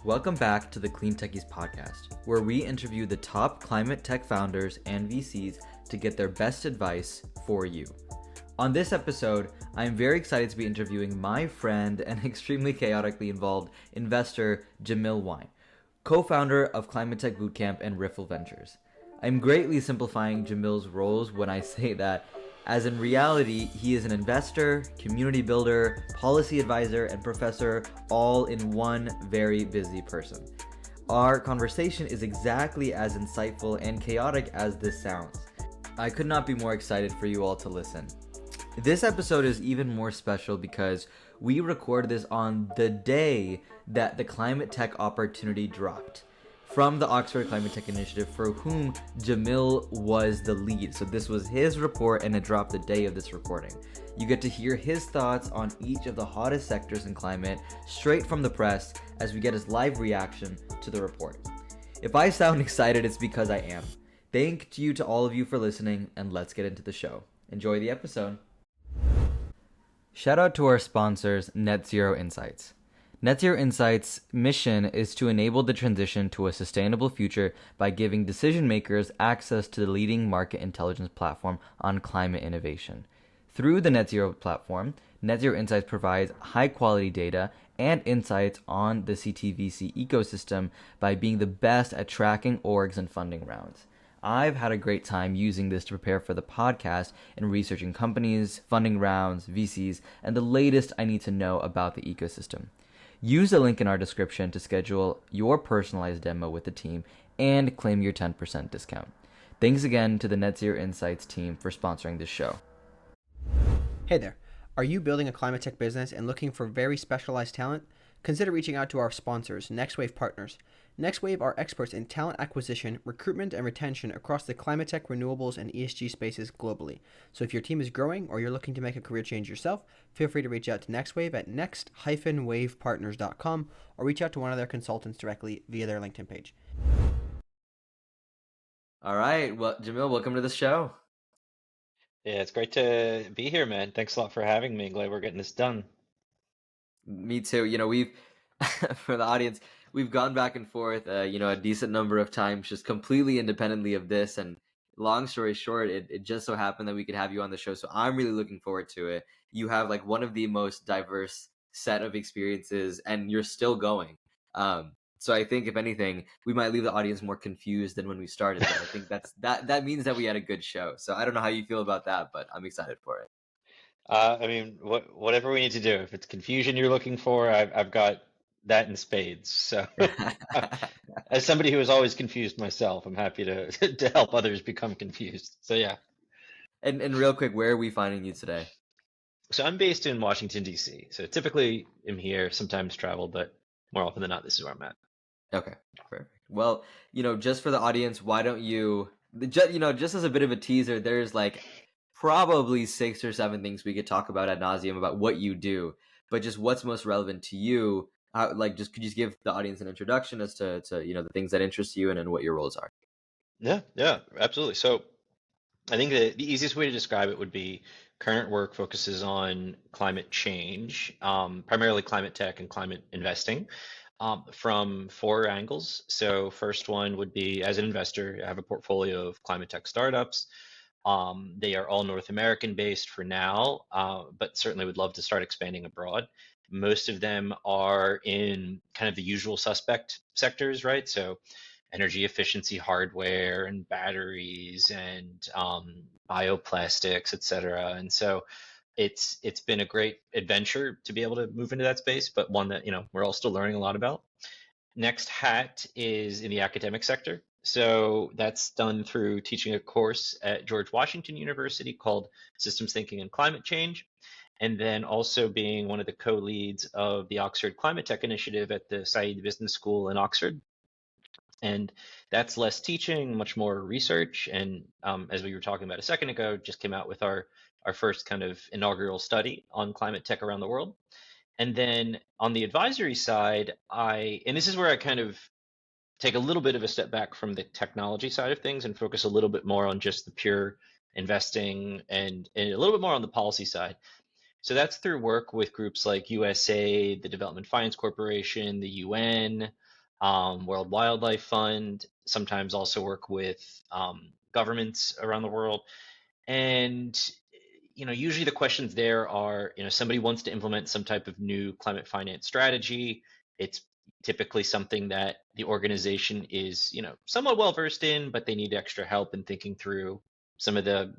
Welcome back to the Clean Techies podcast, where we interview the top climate tech founders and VCs to get their best advice for you. On this episode, I am very excited to be interviewing my friend and extremely chaotically involved investor, Jamil Wyne, co-founder of Climate Tech Bootcamp and Riffle Ventures. I'm greatly simplifying Jamil's roles when I say that, as in reality, he is an investor, community builder, policy advisor, and professor, all in one very busy person. Our conversation is exactly as insightful and chaotic as this sounds. I could not be more excited for you all to listen. This episode is even more special because we recorded this on the day that the climate tech opportunity dropped from the Oxford Climate Tech Initiative, for whom Jamil was the lead. So this was his report and it dropped the day of this recording. You get to hear his thoughts on each of the hottest sectors in climate straight from the press as we get his live reaction to the report. If I sound excited, it's because I am. Thank you to all of you for listening, and let's get into the show. Enjoy the episode. Shout out to our sponsors, Net Zero Insights. Net Zero Insights' mission is to enable the transition to a sustainable future by giving decision makers access to the leading market intelligence platform on climate innovation. Through the Net Zero platform, Net Zero Insights provides high-quality data and insights on the CTVC ecosystem by being the best at tracking orgs and funding rounds. I've had a great time using this to prepare for the podcast and researching companies, funding rounds, VCs, and the latest I need to know about the ecosystem. Use the link in our description to schedule your personalized demo with the team and claim your 10% discount. Thanks again to the Net Zero Insights team for sponsoring this show. Hey there. Are you building a climate tech business and looking for very specialized talent? Consider reaching out to our sponsors, NextWave Partners. NextWave are experts in talent acquisition, recruitment, and retention across the climate tech, renewables, and ESG spaces globally. So if your team is growing or you're looking to make a career change yourself, feel free to reach out to NextWave at next-wavepartners.com or reach out to one of their consultants directly via their LinkedIn page. All right. Well, Jamil, welcome to the show. Yeah, it's great to be here, man. Thanks a lot for having me. Glad we're getting this done. Me too. We've, for the audience, we've gone back and forth, a decent number of times, just completely independently of this. And long story short, it just so happened that we could have you on the show. So I'm really looking forward to it. You have like one of the most diverse set of experiences, and you're still going. So I think, if anything, we might leave the audience more confused than when we started. But I think that means that we had a good show. So I don't know how you feel about that, but I'm excited for it. Whatever we need to do. If it's confusion you're looking for, I've got that in spades. So, as somebody who is always confused myself, I'm happy to to help others become confused. So yeah. And real quick, where are we finding you today? So I'm based in Washington, D.C. So typically I'm here, sometimes travel, but more often than not, this is where I'm at. Okay, perfect. Well, just for the audience, why don't you, just as a bit of a teaser, there's like probably 6 or 7 things we could talk about ad nauseum about what you do, but just what's most relevant to you. Could you just give the audience an introduction as to the things that interest you and what your roles are? Yeah, absolutely. So I think the easiest way to describe it would be current work focuses on climate change, primarily climate tech and climate investing, from 4 angles. So first one would be, as an investor, I have a portfolio of climate tech startups. They are all North American based for now, but certainly would love to start expanding abroad. Most of them are in kind of the usual suspect sectors, right? So energy efficiency hardware and batteries and bioplastics, et cetera. And so it's been a great adventure to be able to move into that space, but one that we're all still learning a lot about. Next hat is in the academic sector. So that's done through teaching a course at George Washington University called Systems Thinking and Climate Change, and then also being one of the co-leads of the Oxford Climate Tech Initiative at the Said Business School in Oxford. And that's less teaching, much more research. And as we were talking about a second ago, just came out with our first kind of inaugural study on climate tech around the world. And then on the advisory side, and this is where I kind of take a little bit of a step back from the technology side of things and focus a little bit more on just the pure investing and a little bit more on the policy side. So that's through work with groups like USA, the Development Finance Corporation, the UN, World Wildlife Fund, sometimes also work with governments around the world. And usually the questions there are, somebody wants to implement some type of new climate finance strategy. It's typically something that the organization is, somewhat well versed in, but they need extra help in thinking through some of the,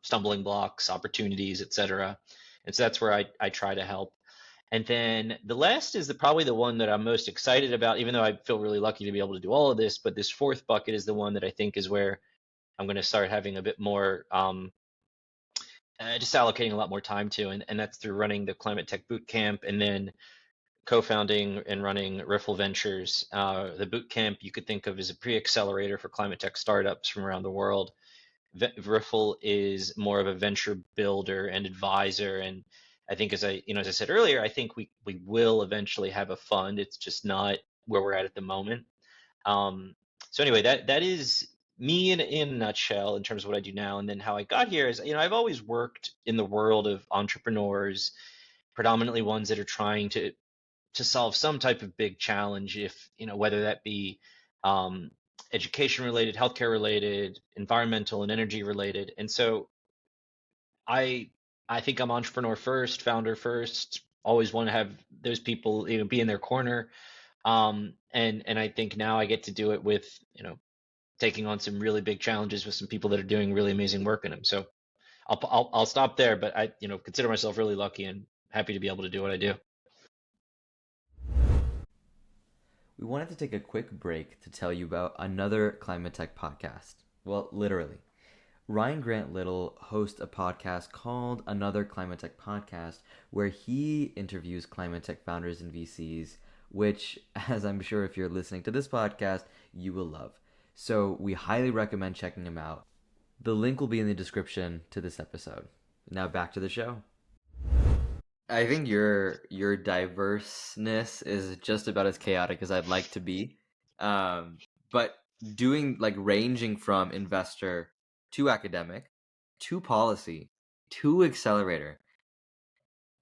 stumbling blocks, opportunities, et cetera. And so that's where I try to help. And then the last is probably the one that I'm most excited about, even though I feel really lucky to be able to do all of this. But this fourth bucket is the one that I think is where I'm going to start having a bit more, just allocating a lot more time to, and that's through running the Climate Tech Bootcamp and then co-founding and running Riffle Ventures. The bootcamp you could think of as a pre-accelerator for climate tech startups from around the world. Riffle is more of a venture builder and advisor, and I think as I said earlier, I think we will eventually have a fund. It's just not where we're at the moment. So anyway, that is me in a nutshell in terms of what I do now. And then how I got here is, I've always worked in the world of entrepreneurs, predominantly ones that are trying to solve some type of big challenge, if whether that be education related, healthcare related, environmental and energy related. And so I I think I'm entrepreneur first, founder first. Always want to have those people be in their corner. And I think now I get to do it with taking on some really big challenges with some people that are doing really amazing work in them. So I'll stop there, but I consider myself really lucky and happy to be able to do what I do. We wanted to take a quick break to tell you about another Climate Tech podcast. Well, literally. Ryan Grant Little hosts a podcast called Another Climate Tech Podcast, where he interviews climate tech founders and VCs, which, as I'm sure if you're listening to this podcast, you will love. So we highly recommend checking him out. The link will be in the description to this episode. Now back to the show. I think your diverseness is just about as chaotic as I'd like to be. But doing ranging from investor to academic to policy to accelerator,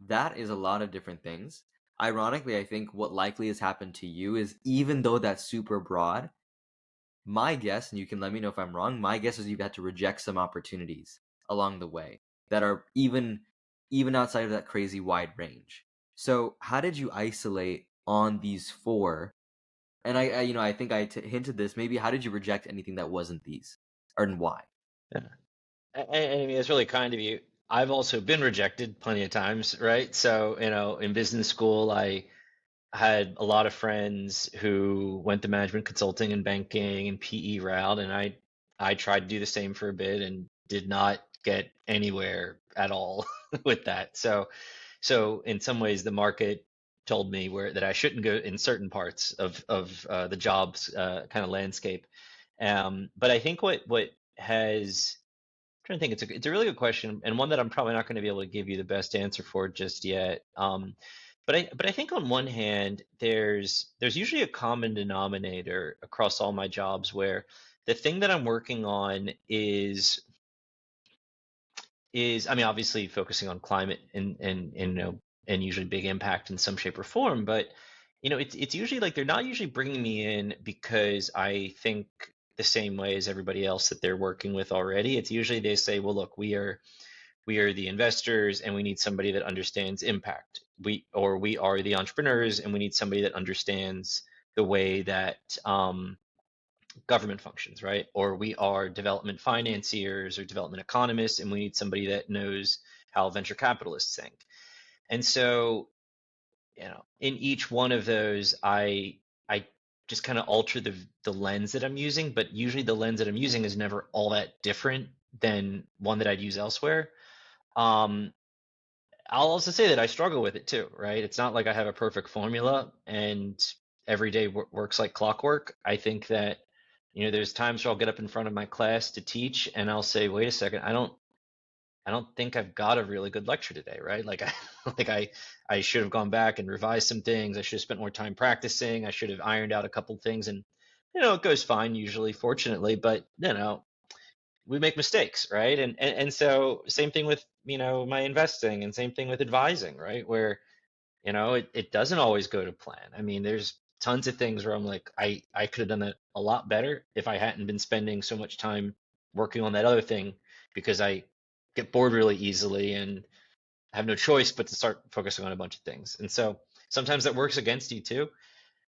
that is a lot of different things. Ironically, I think what likely has happened to you is, even though that's super broad, my guess, and you can let me know if I'm wrong, my guess is you've had to reject some opportunities along the way that are even outside of that crazy wide range. So how did you isolate on these four? And I think I hinted this, maybe how did you reject anything that wasn't these, and why? Yeah. I mean, it's really kind of you. I've also been rejected plenty of times, right? So, in business school, I had a lot of friends who went the management consulting and banking and PE route, and I tried to do the same for a bit and did not get anywhere at all with that. So in some ways, the market told me that I shouldn't go in certain parts of the jobs kind of landscape. But I think what has trying to think, it's a really good question, and one that I'm probably not going to be able to give you the best answer for just yet. But I think on one hand, there's usually a common denominator across all my jobs where the thing that I'm working on is I mean, obviously focusing on climate and usually big impact in some shape or form, but it's usually they're not usually bringing me in because I think the same way as everybody else that they're working with already. It's usually they say, well, look, we are the investors and we need somebody that understands impact. We are the entrepreneurs and we need somebody that understands the way that government functions, right? Or we are development financiers or development economists and we need somebody that knows how venture capitalists think. And so, in each one of those, I just kind of alter the lens that I'm using, but usually the lens that I'm using is never all that different than one that I'd use elsewhere. I'll also say that I struggle with it too, right? It's not like I have a perfect formula and every day works like clockwork. I think that, there's times where I'll get up in front of my class to teach and I'll say, wait a second, I don't think I've got a really good lecture today, right? I should have gone back and revised some things. I should have spent more time practicing. I should have ironed out a couple things, and it goes fine usually, fortunately, but we make mistakes, right? And so same thing with my investing, and same thing with advising, right? Where it doesn't always go to plan. I mean, there's tons of things where I'm like, I could have done that a lot better if I hadn't been spending so much time working on that other thing, because I get bored really easily and have no choice but to start focusing on a bunch of things. And so sometimes that works against you too.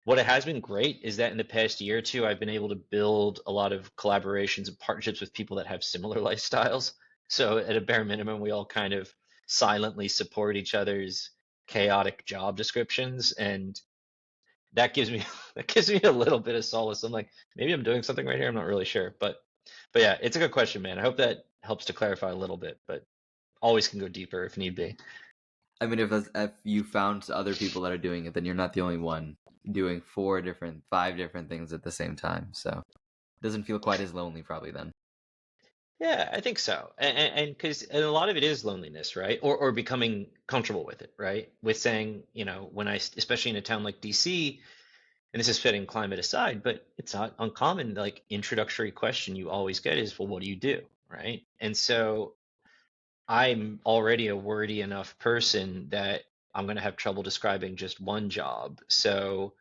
What it has been great is that in the past year or two, I've been able to build a lot of collaborations and partnerships with people that have similar lifestyles. So at a bare minimum, we all kind of silently support each other's chaotic job descriptions, and that gives me that gives me a little bit of solace. I'm like, maybe I'm doing something right here. I'm not really sure, but yeah, it's a good question, man. I hope that helps to clarify a little bit, but always can go deeper if need be. I mean, if you found other people that are doing it, then you're not the only one doing 5 different things at the same time. So it doesn't feel quite as lonely probably then. Yeah, I think so. And because a lot of it is loneliness, right? Or becoming comfortable with it, right? With saying, when especially in a town like DC, and this is setting climate aside, but it's not uncommon, like introductory question you always get is, well, what do you do? Right? And so I'm already a wordy enough person that I'm going to have trouble describing just one job. So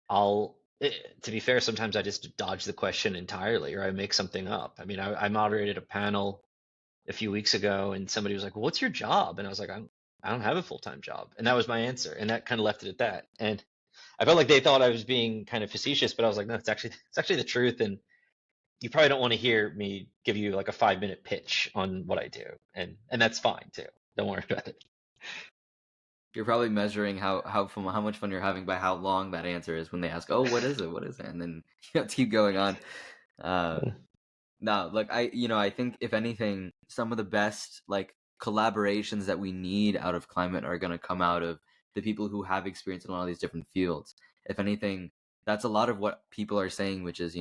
to be fair, sometimes I just dodge the question entirely, or I make something up. I mean, I moderated a panel a few weeks ago, and somebody was like, "Well, what's your job?" And I was like, I don't have a full-time job," and that was my answer, and that kind of left it at that. And I felt like they thought I was being kind of facetious, but I was like, no, it's actually the truth, and you probably don't want to hear me give you like a 5-minute pitch on what I do, and that's fine too. Don't worry about it. You're probably measuring how much fun you're having by how long that answer is when they ask, "Oh, what is it? What is it?" And then you have to keep going on. No, like I think if anything, some of the best like collaborations that we need out of climate are going to come out of the people who have experience in all these different fields. If anything, that's a lot of what people are saying, which is,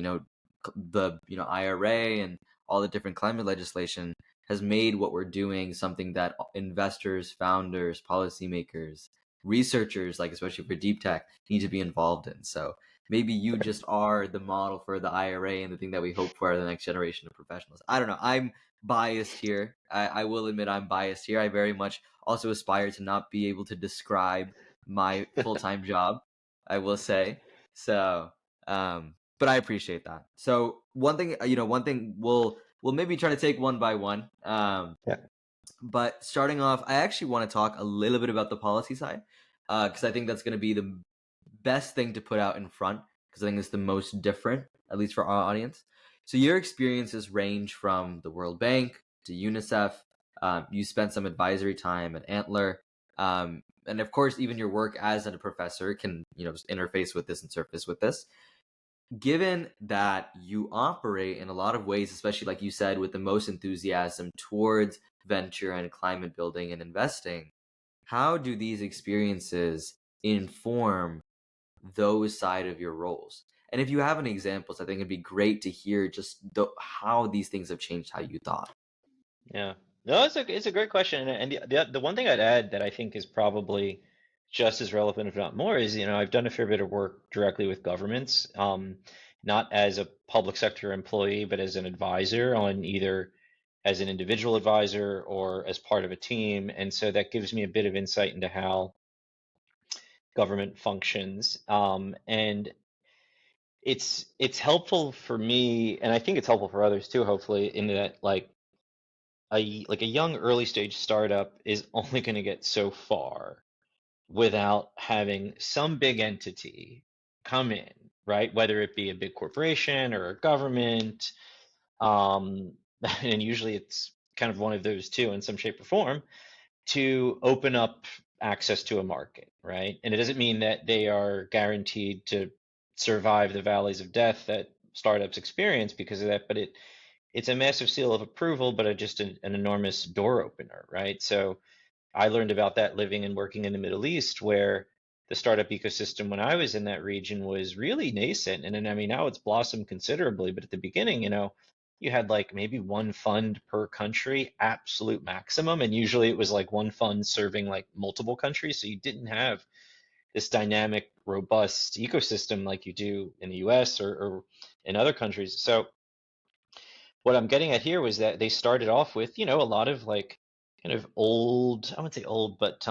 the IRA and all the different climate legislation has made what we're doing something that investors, founders, policymakers, researchers, like especially for deep tech, need to be involved in. So maybe you just are the model for the IRA and the thing that we hope for the next generation of professionals. I don't know. I'm biased here. I will admit I'm biased here. I very much also aspire to not be able to describe my full-time job, I will say. So, but I appreciate that. So one thing we'll maybe try to take one by one. Yeah. But starting off, I actually want to talk a little bit about the policy side, because I think that's going to be the best thing to put out in front, because I think it's the most different, at least for our audience. So your experiences range from the World Bank to UNICEF. You spent some advisory time at Antler. And of course, even your work as a professor can, interface with this and surface with this. Given that you operate in a lot of ways, especially like you said, with the most enthusiasm towards venture and climate building and investing, how do these experiences inform those side of your roles? And if you have any examples, I think it'd be great to hear just how these things have changed how you thought. Yeah. No, it's a great question, and the one thing I'd add that I think is probably just as relevant, if not more, is I've done a fair bit of work directly with governments, not as a public sector employee, but as an advisor, on either as an individual advisor or as part of a team, and so that gives me a bit of insight into how government functions, and it's helpful for me, and I think it's helpful for others too, hopefully, in that a young early stage startup is only going to get so far without having some big entity come in, right? Whether it be a big corporation or a government, um, and usually it's kind of one of those two in some shape or form, to open up access to a market, right? And it doesn't mean that they are guaranteed to survive the valleys of death that startups experience because of that, but it's a massive seal of approval, but just an enormous door opener, right? So I learned about that living and working in the Middle East, where the startup ecosystem when I was in that region was really nascent. And then, I mean, now it's blossomed considerably, but at the beginning, you had like maybe one fund per country, absolute maximum. And usually it was like one fund serving like multiple countries. So you didn't have this dynamic, robust ecosystem like you do in the US or in other countries. So what I'm getting at here was that they started off with, a lot of like kind of old, I wouldn't say old, but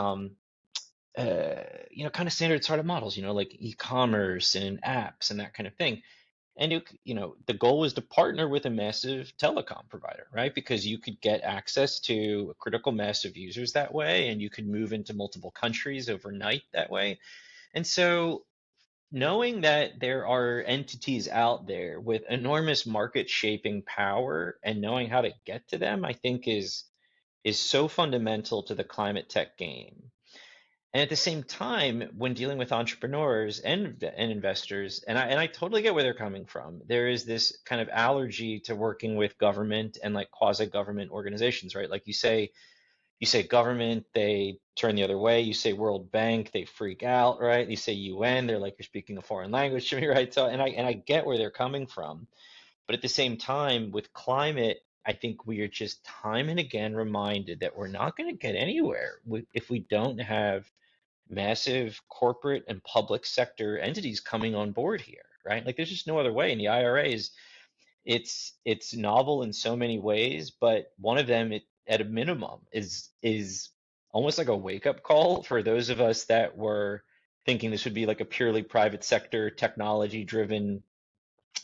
kind of standard startup models, like e-commerce and apps and that kind of thing. And the goal was to partner with a massive telecom provider, right? Because you could get access to a critical mass of users that way, and you could move into multiple countries overnight that way. And so knowing that there are entities out there with enormous market shaping power and knowing how to get to them, I think is so fundamental to the climate tech game. And at the same time, when dealing with entrepreneurs and investors, and I totally get where they're coming from, there is this kind of allergy to working with government and like quasi-government organizations, right? Like you say government, they turn the other way. You say World Bank, they freak out, right? You say UN, they're like you're speaking a foreign language to me, right? So and I get where they're coming from, but at the same time, with climate, I think we are just time and again reminded that we're not going to get anywhere if we don't have massive corporate and public sector entities coming on board here, right? Like there's just no other way. And the IRA it's novel in so many ways, but one of them at a minimum is almost like a wake-up call for those of us that were thinking this would be like a purely private sector technology driven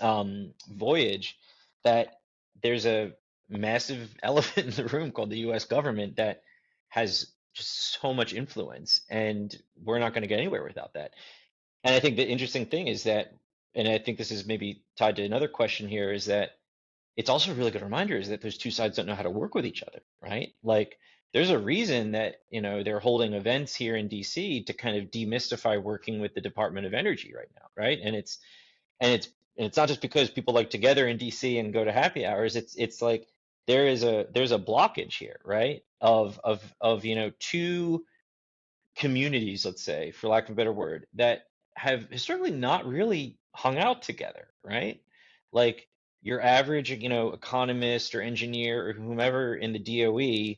voyage, that there's a massive elephant in the room called the US government that has just so much influence, and we're not going to get anywhere without that. And I think the interesting thing is that, and I think this is maybe tied to another question here, is that it's also a really good reminder is that those two sides don't know how to work with each other, right? Like there's a reason that, they're holding events here in DC to kind of demystify working with the Department of Energy right now, right? And it's not just because people like to gather in DC and go to happy hours. It's like there's a blockage here, right? Of two communities, let's say, for lack of a better word, that have historically not really hung out together, right? Like your average, economist or engineer or whomever in the DOE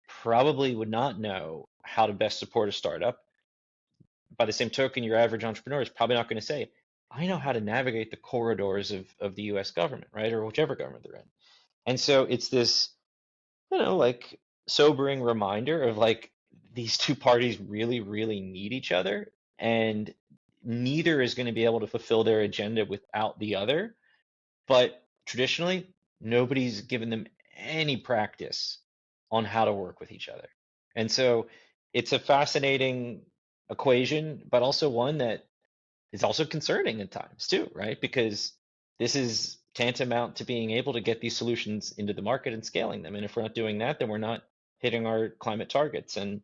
probably would not know how to best support a startup. By the same token, your average entrepreneur is probably not going to say, I know how to navigate the corridors of the US government, right? Or whichever government they're in. And so it's this, like sobering reminder of like these two parties really, really need each other, and neither is going to be able to fulfill their agenda without the other. But traditionally, nobody's given them any practice on how to work with each other. And so it's a fascinating equation, but also one that is also concerning at times too, right? Because this is tantamount to being able to get these solutions into the market and scaling them. And if we're not doing that, then we're not hitting our climate targets. And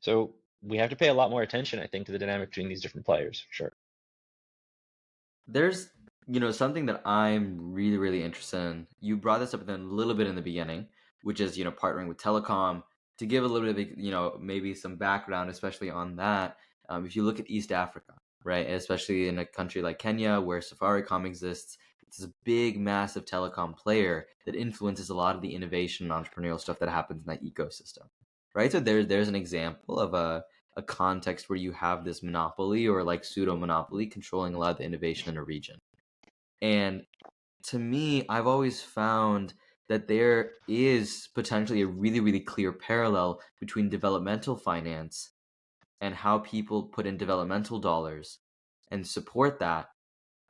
so we have to pay a lot more attention, I think, to the dynamic between these different players, for sure. There's, something that I'm really, really interested in. You brought this up a little bit in the beginning, which is, partnering with telecom. To give a little bit of, maybe some background, especially on that, if you look at East Africa, right, especially in a country like Kenya where Safaricom exists, it's a big, massive telecom player that influences a lot of the innovation and entrepreneurial stuff that happens in that ecosystem, right? So there's an example of a context where you have this monopoly or like pseudo monopoly controlling a lot of the innovation in a region. And to me, I've always found that there is potentially a really, really clear parallel between developmental finance and how people put in developmental dollars and support that,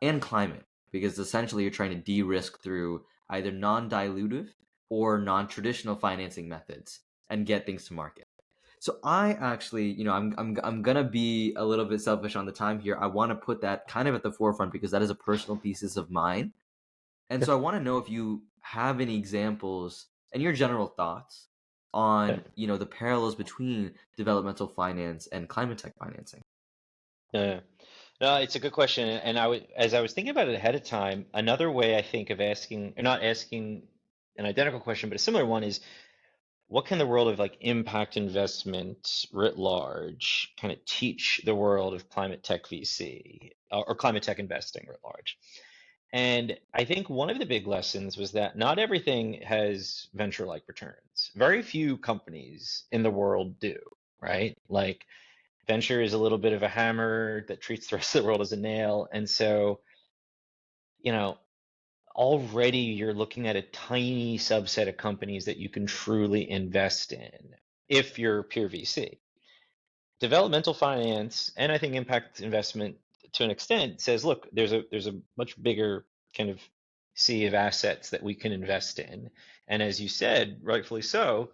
and climate, because essentially you're trying to de-risk through either non-dilutive or non-traditional financing methods and get things to market. So I actually, I'm gonna be a little bit selfish on the time here. I want to put that kind of at the forefront because that is a personal thesis of mine. And so I want to know if you have any examples and your general thoughts on, the parallels between developmental finance and climate tech financing. Yeah. No, it's a good question. And as I was thinking about it ahead of time, another way I think of asking, or not asking an identical question, but a similar one is, what can the world of like impact investment writ large kind of teach the world of climate tech VC or climate tech investing writ large? And I think one of the big lessons was that not everything has venture-like returns. Very few companies in the world do, right? Like venture is a little bit of a hammer that treats the rest of the world as a nail. And so, you know, already you're looking at a tiny subset of companies that you can truly invest in if you're pure VC. developmental finance, and I think impact investment to an extent, says, look, there's a much bigger kind of sea of assets that we can invest in. And as you said, rightfully so,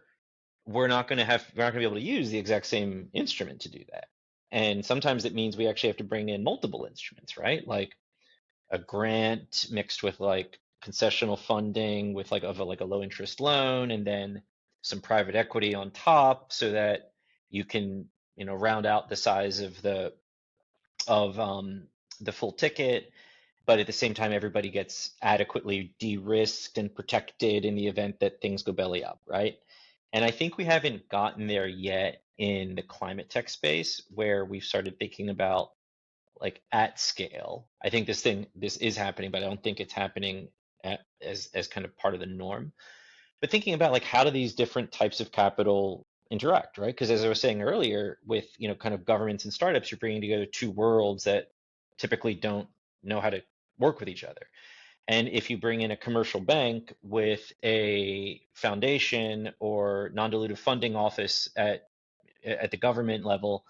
we're not going to be able to use the exact same instrument to do that. And sometimes it means we actually have to bring in multiple instruments, right? Like a grant mixed with like concessional funding with like a low interest loan, and then some private equity on top, so that you can, round out the size of the full ticket, but at the same time everybody gets adequately de-risked and protected in the event that things go belly up, right? And I think we haven't gotten there yet in the climate tech space, where we've started thinking about like at scale. I think this is happening, but I don't think it's happening as kind of part of the norm. But thinking about like, how do these different types of capital interact, right? Because as I was saying earlier, with kind of governments and startups, you're bringing together two worlds that typically don't know how to work with each other. And if you bring in a commercial bank with a foundation or non-dilutive funding office at the government level,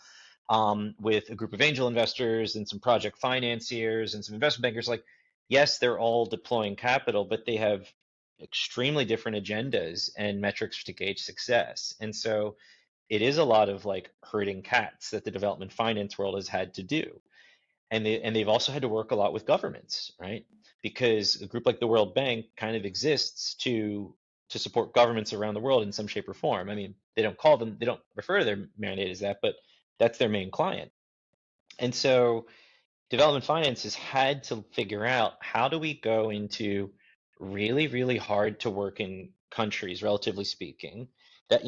with a group of angel investors and some project financiers and some investment bankers, like, yes, they're all deploying capital, but they have extremely different agendas and metrics to gauge success. And so it is a lot of like herding cats that the development finance world has had to do. And they've also had to work a lot with governments, right? Because a group like the World Bank kind of exists to support governments around the world in some shape or form. I mean, they don't refer to their mandate as that, but that's their main client. And so development finance has had to figure out, how do we go into really, really hard to work in countries, relatively speaking, that,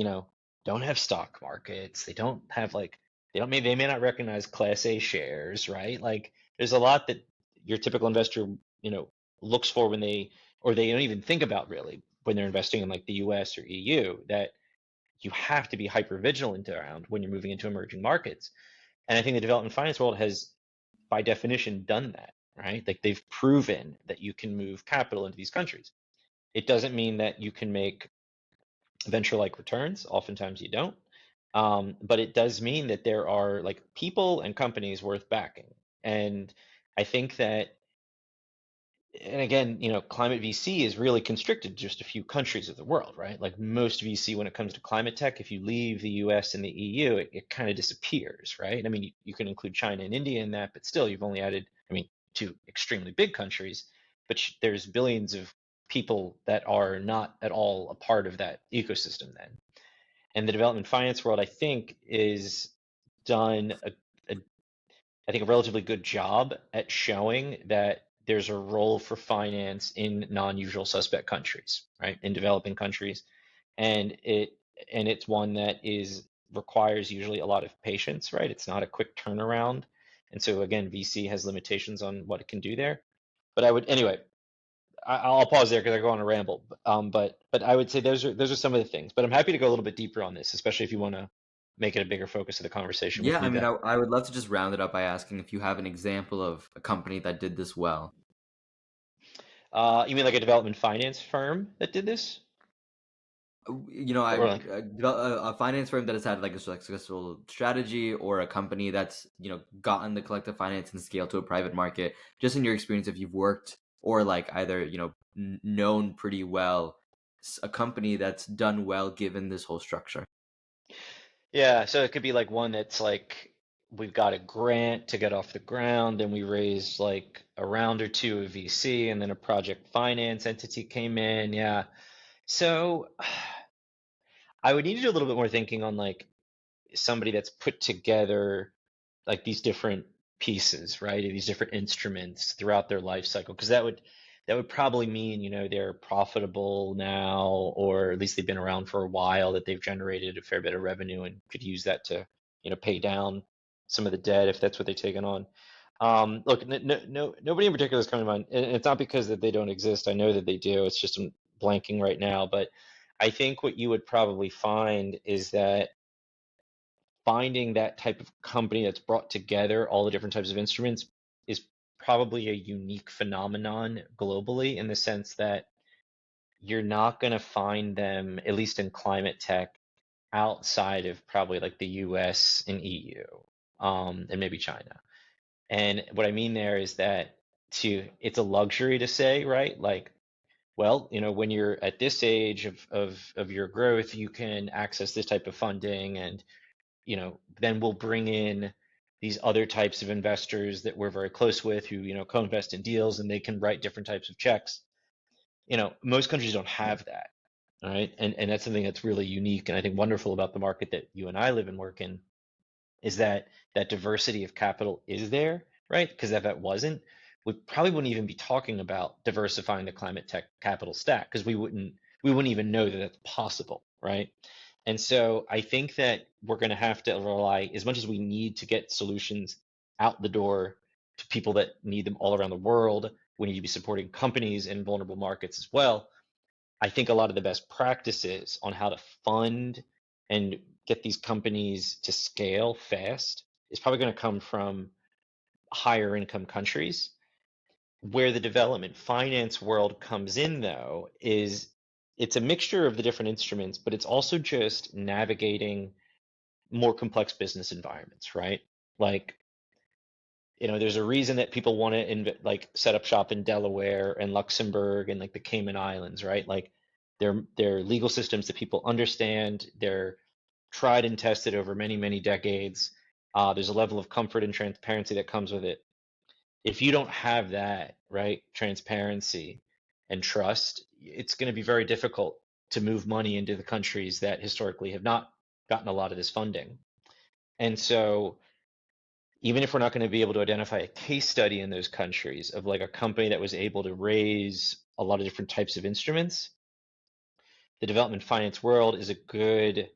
don't have stock markets. They don't have like, they may not recognize Class A shares, right? Like there's a lot that your typical investor, you know, looks for or they don't even think about really when they're investing in like the US or EU, that you have to be hyper vigilant around when you're moving into emerging markets. And I think the development finance world has, by definition, done that, right? Like they've proven that you can move capital into these countries. It doesn't mean that you can make venture-like returns. Oftentimes you don't. But it does mean that there are like people and companies worth backing. And I think that, and again, climate VC is really constricted to just a few countries of the world, right? Like most VC, when it comes to climate tech, if you leave the US and the EU, it kind of disappears, right? I mean, you can include China and India in that, but still, you've only added, I mean, two extremely big countries, but there's billions of people that are not at all a part of that ecosystem then. And the development finance world, I think, is done I think a relatively good job at showing that there's a role for finance in non-usual suspect countries, right? In developing countries. And it's one that requires usually a lot of patience, right? It's not a quick turnaround. And so again, VC has limitations on what it can do there. But anyway, I'll pause there because I go on a ramble. But I would say those are some of the things. But I'm happy to go a little bit deeper on this, especially if you want to make it a bigger focus of the conversation. We Yeah, can I do mean, that. I would love to just round it up by asking if you have an example of a company that did this well. You mean like a development finance firm that did this? Or like, A finance firm that has had like a successful strategy, or a company that's gotten the collective finance and scale to a private market. Just in your experience, if you've worked or like either known pretty well a company that's done well given this whole structure. yeah, so it could be like one that's like, we've got a grant to get off the ground, and we raised like a round or two of VC, and then a project finance entity came in. Yeah. So I would need to do a little bit more thinking on like somebody that's put together like these different pieces, right? These different instruments throughout their life cycle, because that would probably mean, they're profitable now, or at least they've been around for a while, that they've generated a fair bit of revenue and could use that to, pay down some of the debt if that's what they've taken on. Look, nobody in particular is coming to mind, and it's not because that they don't exist. I know that they do. It's just I'm blanking right now. But I think what you would probably find is that finding that type of company that's brought together all the different types of instruments is probably a unique phenomenon globally, in the sense that you're not going to find them, at least in climate tech, outside of probably like the US and EU, and maybe China. And what I mean there is that it's a luxury to say, right? Like, well, when you're at this age of your growth, you can access this type of funding, and then we'll bring in these other types of investors that we're very close with who, co-invest in deals, and they can write different types of checks. Most countries don't have that, all right? And that's something that's really unique and I think wonderful about the market that you and I live and work in, is that that diversity of capital is there, right? Because if that wasn't, we probably wouldn't even be talking about diversifying the climate tech capital stack, because we wouldn't even know that that's possible, right? And so I think that we're going to have to rely, as much as we need to get solutions out the door to people that need them all around the world, we need to be supporting companies in vulnerable markets as well. I think a lot of the best practices on how to fund and get these companies to scale fast is probably going to come from higher income countries. Where the development finance world comes in, though, is it's a mixture of the different instruments, but it's also just navigating more complex business environments, right? Like, there's a reason that people want to like set up shop in Delaware and Luxembourg and like the Cayman Islands, right? Like they're legal systems that people understand. They're tried and tested over many, many decades. There's a level of comfort and transparency that comes with it. If you don't have that, right, transparency and trust, it's going to be very difficult to move money into the countries that historically have not gotten a lot of this funding. And so even if we're not going to be able to identify a case study in those countries of like a company that was able to raise a lot of different types of instruments, the development finance world is a good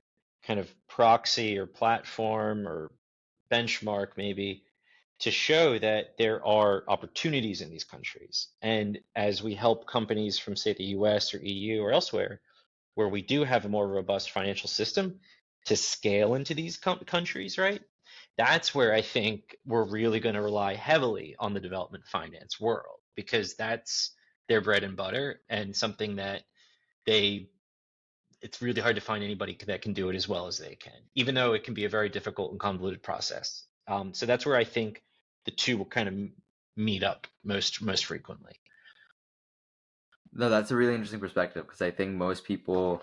kind of proxy or platform or benchmark maybe to show that there are opportunities in these countries. And as we help companies from, say, the US or EU or elsewhere, where we do have a more robust financial system to scale into these countries, right? That's where I think we're really going to rely heavily on the development finance world, because that's their bread and butter and something that it's really hard to find anybody that can do it as well as they can, even though it can be a very difficult and convoluted process. So that's where I think the two will kind of meet up most frequently. No, that's a really interesting perspective, because I think most people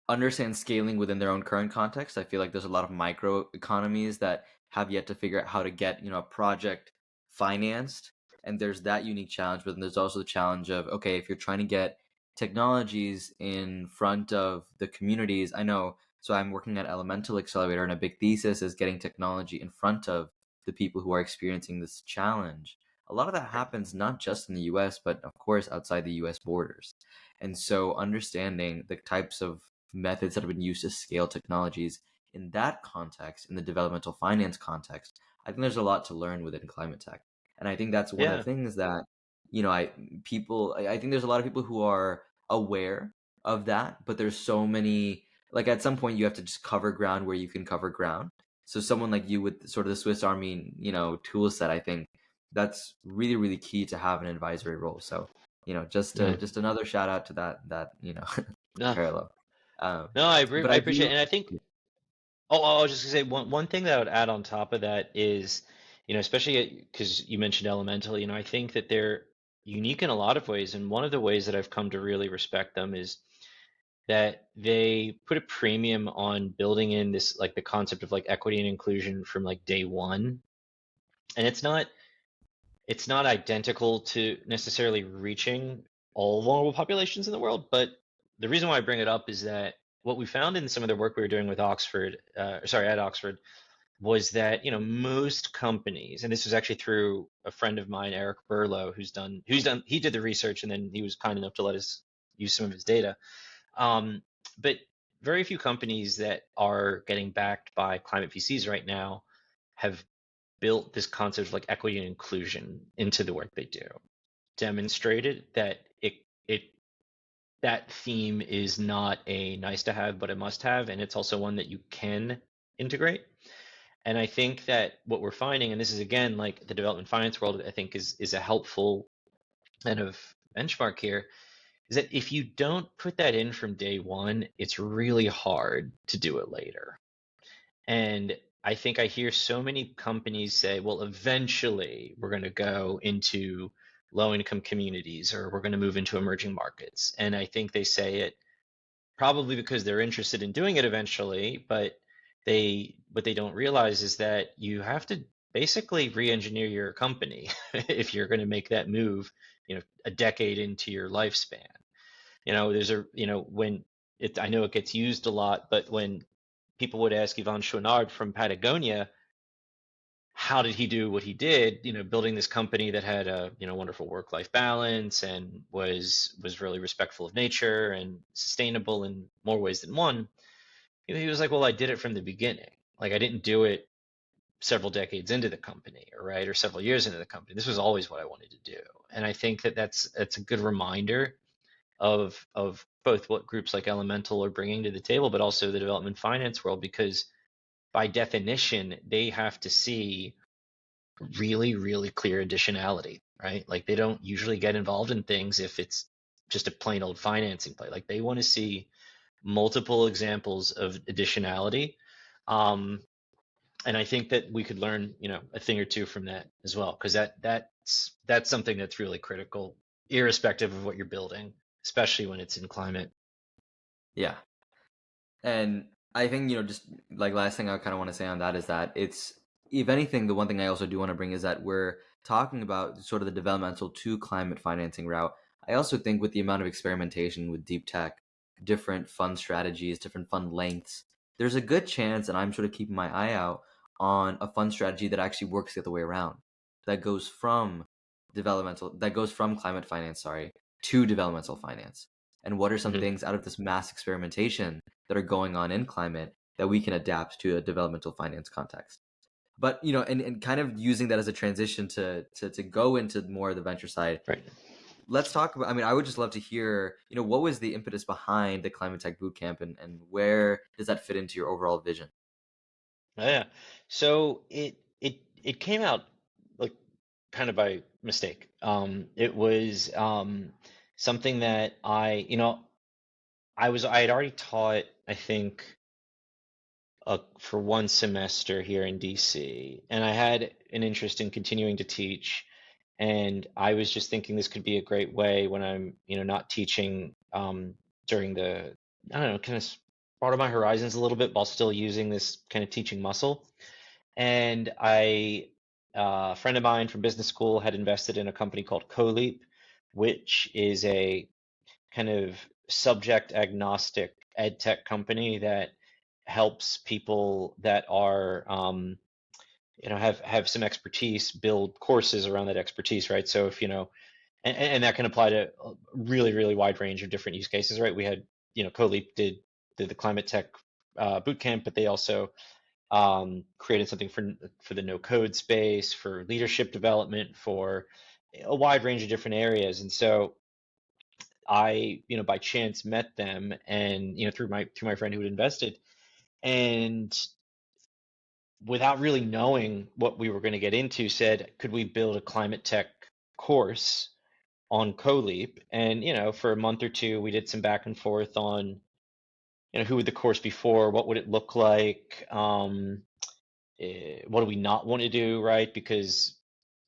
understand scaling within their own current context. I feel like there's a lot of micro economies that have yet to figure out how to get, a project financed. And there's that unique challenge, but then there's also the challenge of, okay, if you're trying to get technologies in front of the communities, I know, so I'm working at Elemental Accelerator, and a big thesis is getting technology in front of the people who are experiencing this challenge. A lot of that happens not just in the US, but of course outside the US borders. And so understanding the types of methods that have been used to scale technologies in that context, in the developmental finance context, I think there's a lot to learn within climate tech. And I think that's one of the Yeah. things that, I think there's a lot of people who are aware of that, but there's so many, like at some point you have to just cover ground where you can cover ground. So someone like you with sort of the Swiss Army, tool set, I think that's really, really key to have an advisory role. So, just Yeah. just another shout out to that, No, parallel. no, I But I I appreciate it. do. And I think, oh, I was just gonna say one thing that I would add on top of that is, especially because you mentioned Elemental, I think that they're unique in a lot of ways. And one of the ways that I've come to really respect them is that they put a premium on building in this, like the concept of like equity and inclusion from like day one. And it's not identical to necessarily reaching all vulnerable populations in the world, but the reason why I bring it up is that what we found in some of the work we were doing with Oxford, at Oxford, was that most companies, and this was actually through a friend of mine, Eric Burlow, he did the research and then he was kind enough to let us use some of his data. But very few companies that are getting backed by climate VCs right now have built this concept of like equity and inclusion into the work they do, demonstrated that it that theme is not a nice to have but a must have, and it's also one that you can integrate. And I think that what we're finding, and this is again like the development finance world, I think is a helpful kind of benchmark here, is that if you don't put that in from day one, it's really hard to do it later. And I think I hear so many companies say, well, eventually we're going to go into low income communities or we're going to move into emerging markets. And I think they say it probably because they're interested in doing it eventually, but what they don't realize is that you have to basically re-engineer your company if you're going to make that move, a decade into your lifespan. There's when I know it gets used a lot, but when people would ask Yvon Chouinard from Patagonia, how did he do what he did, building this company that had a, wonderful work-life balance and was really respectful of nature and sustainable in more ways than one. He was like, well, I did it from the beginning. Like I didn't do it several decades into the company, or several years into the company. This was always what I wanted to do. And I think that that's a good reminder of both what groups like Elemental are bringing to the table, but also the development finance world, because by definition, they have to see really, really clear additionality, right? Like they don't usually get involved in things if it's just a plain old financing play. Like they want to see multiple examples of additionality. And I think that we could learn, a thing or two from that as well, because that's something that's really critical, irrespective of what you're building, especially when it's in climate. Yeah. And I think, just like last thing I kind of want to say on that is that it's, if anything, the one thing I also do want to bring is that we're talking about sort of the developmental to climate financing route. I also think with the amount of experimentation with deep tech, different fund strategies, different fund lengths, there's a good chance, and I'm sort of keeping my eye out on a fund strategy that actually works the other way around, that goes from climate finance, to developmental finance. And what are some Mhm. things out of this mass experimentation that are going on in climate that we can adapt to a developmental finance context? But and kind of using that as a transition to go into more of the venture side, Right. let's talk about, I mean, I would just love to hear, what was the impetus behind the Climate Tech Bootcamp, and where does that fit into your overall vision? Yeah. So it came out like kind of by mistake. It was something that I had already taught, I think, for one semester here in DC, and I had an interest in continuing to teach. And I was just thinking this could be a great way when I'm, not teaching during the, I don't know, kind of broaden my horizons a little bit while still using this kind of teaching muscle. And a friend of mine from business school had invested in a company called CoLeap, which is a kind of subject agnostic ed tech company that helps people that are have some expertise build courses around that expertise, right? So if and that can apply to a really, really wide range of different use cases, right? We had, CoLeap did the Climate Tech Bootcamp, but they also created something for the no code space, for leadership development, for a wide range of different areas. And so I, by chance met them, and through my friend who had invested, and without really knowing what we were going to get into, said, could we build a climate tech course on CoLeap? And for a month or two, we did some back and forth on who would the course be for, what would it look like, what do we not want to do, right? Because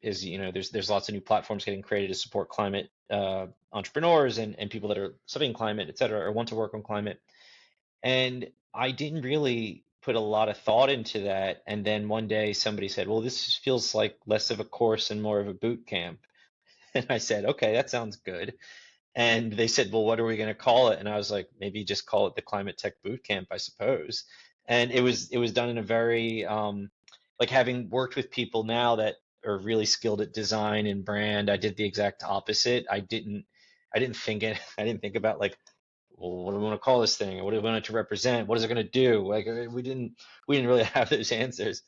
there's lots of new platforms getting created to support climate entrepreneurs and people that are studying climate, et cetera, or want to work on climate. And I didn't really put a lot of thought into that. And then one day somebody said, well, this feels like less of a course and more of a boot camp. And I said, okay, that sounds good. And they said, well, what are we going to call it? And I was like, maybe just call it the Climate Tech Bootcamp, I suppose. And it was done in a very like, having worked with people now that are really skilled at design and brand, I did the exact opposite. I didn't think about like, well, what do we want to call this thing? Or what do we want it to represent? What is it going to do? Like we didn't really have those answers.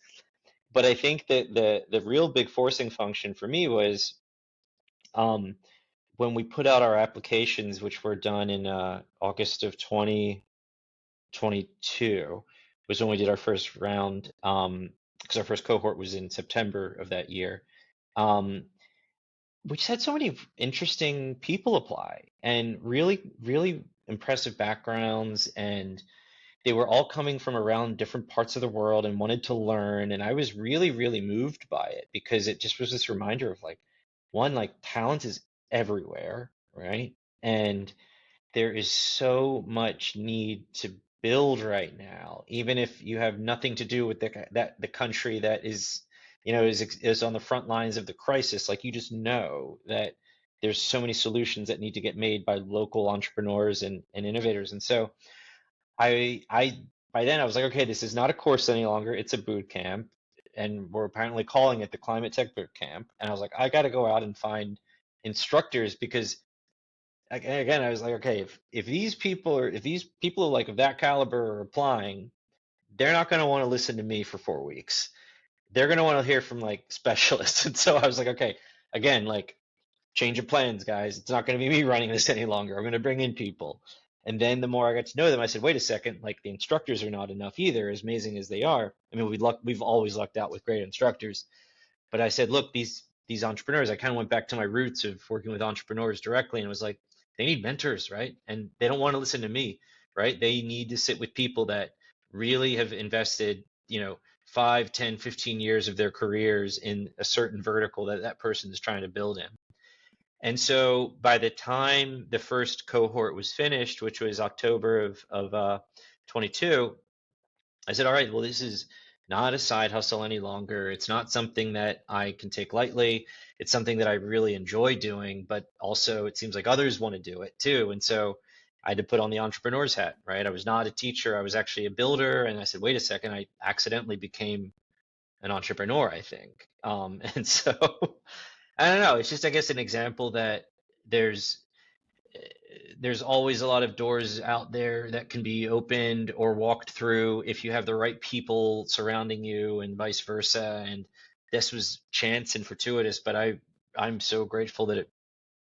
But I think that the real big forcing function for me was um, when we put out our applications, which were done in August of 2022, was when we did our first round, because our first cohort was in September of that year. Um, we just had so many interesting people apply and really, really impressive backgrounds. And they were all coming from around different parts of the world and wanted to learn. And I was really, really moved by it because it just was this reminder of like, one, like talent is everywhere, right? And there is so much need to build right now, even if you have nothing to do with the country that is, is on the front lines of the crisis. Like you just know that there's so many solutions that need to get made by local entrepreneurs and innovators. And so I by then I was like, okay, this is not a course any longer. It's a boot camp, and we're apparently calling it the Climate Tech Bootcamp. And I was like, I got to go out and find instructors because again, I was like, okay, if these people like of that caliber are applying, they're not going to want to listen to me for 4 weeks. They're going to want to hear from like specialists. And so I was like, okay, again, like change of plans, guys. It's not going to be me running this any longer. I'm going to bring in people. And then the more I got to know them, I said, wait a second, like the instructors are not enough either, as amazing as they are. I mean, we've always lucked out with great instructors. But I said, look, these entrepreneurs, I kind of went back to my roots of working with entrepreneurs directly and was like, they need mentors, right? And they don't want to listen to me, right? They need to sit with people that really have invested, 5, 10, 15 years of their careers in a certain vertical that that person is trying to build in. And so by the time the first cohort was finished, which was October of 22, I said, all right, well, this is not a side hustle any longer. It's not something that I can take lightly. It's something that I really enjoy doing, but also it seems like others want to do it too. And so I had to put on the entrepreneur's hat, right? I was not a teacher. I was actually a builder. And I said, wait a second, I accidentally became an entrepreneur, I think. And so I don't know. It's just, I guess, an example that there's there's always a lot of doors out there that can be opened or walked through if you have the right people surrounding you and vice versa. And this was chance and fortuitous, but I'm so grateful that it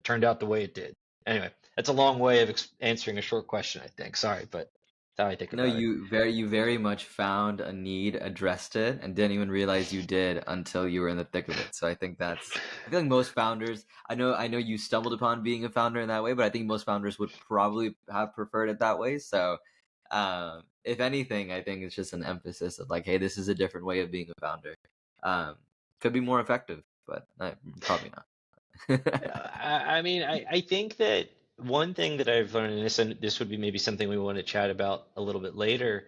turned out the way it did. Anyway, that's a long way of answering a short question, I think. Sorry, but that's how I think No, about it. you very much found a need, addressed it, and didn't even realize you did until you were in the thick of it. So I think I feel like most founders, I know you stumbled upon being a founder in that way, but I think most founders would probably have preferred it that way. So if anything, I think it's just an emphasis of like, hey, this is a different way of being a founder. Could be more effective, but probably not. I mean, I think that one thing that I've learned, and this would be maybe something we want to chat about a little bit later,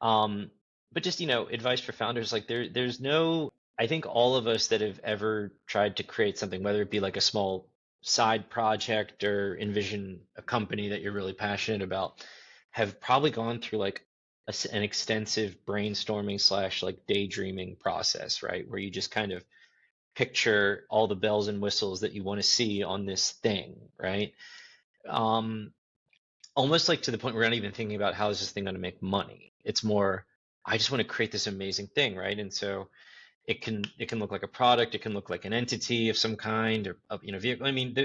but just, advice for founders, like there's no, I think all of us that have ever tried to create something, whether it be like a small side project or envision a company that you're really passionate about, have probably gone through like an extensive brainstorming slash like daydreaming process, right? Where you just kind of picture all the bells and whistles that you want to see on this thing, right? Um, Almost like to the point where we're not even thinking about how is this thing going to make money. It's more, I just want to create this amazing thing, right? And so it can look like a product, it can look like an entity of some kind, or vehicle. I mean,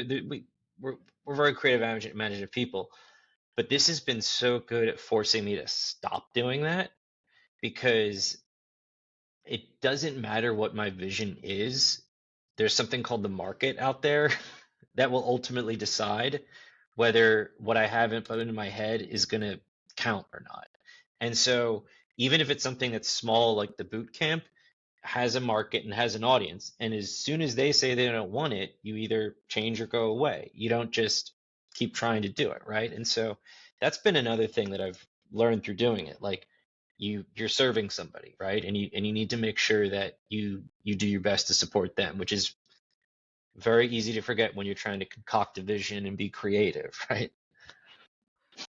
we're very creative, imaginative people, but this has been so good at forcing me to stop doing that because it doesn't matter what my vision is. There's something called the market out there that will ultimately decide whether what I have put into my head is going to count or not. And so, even if it's something that's small, like the boot camp, has a market and has an audience, and as soon as they say they don't want it, you either change or go away. You don't just keep trying to do it, right? And so, that's been another thing that I've learned through doing it. Like you're serving somebody, right? And you need to make sure that you do your best to support them, which is very easy to forget when you're trying to concoct a vision and be creative, right?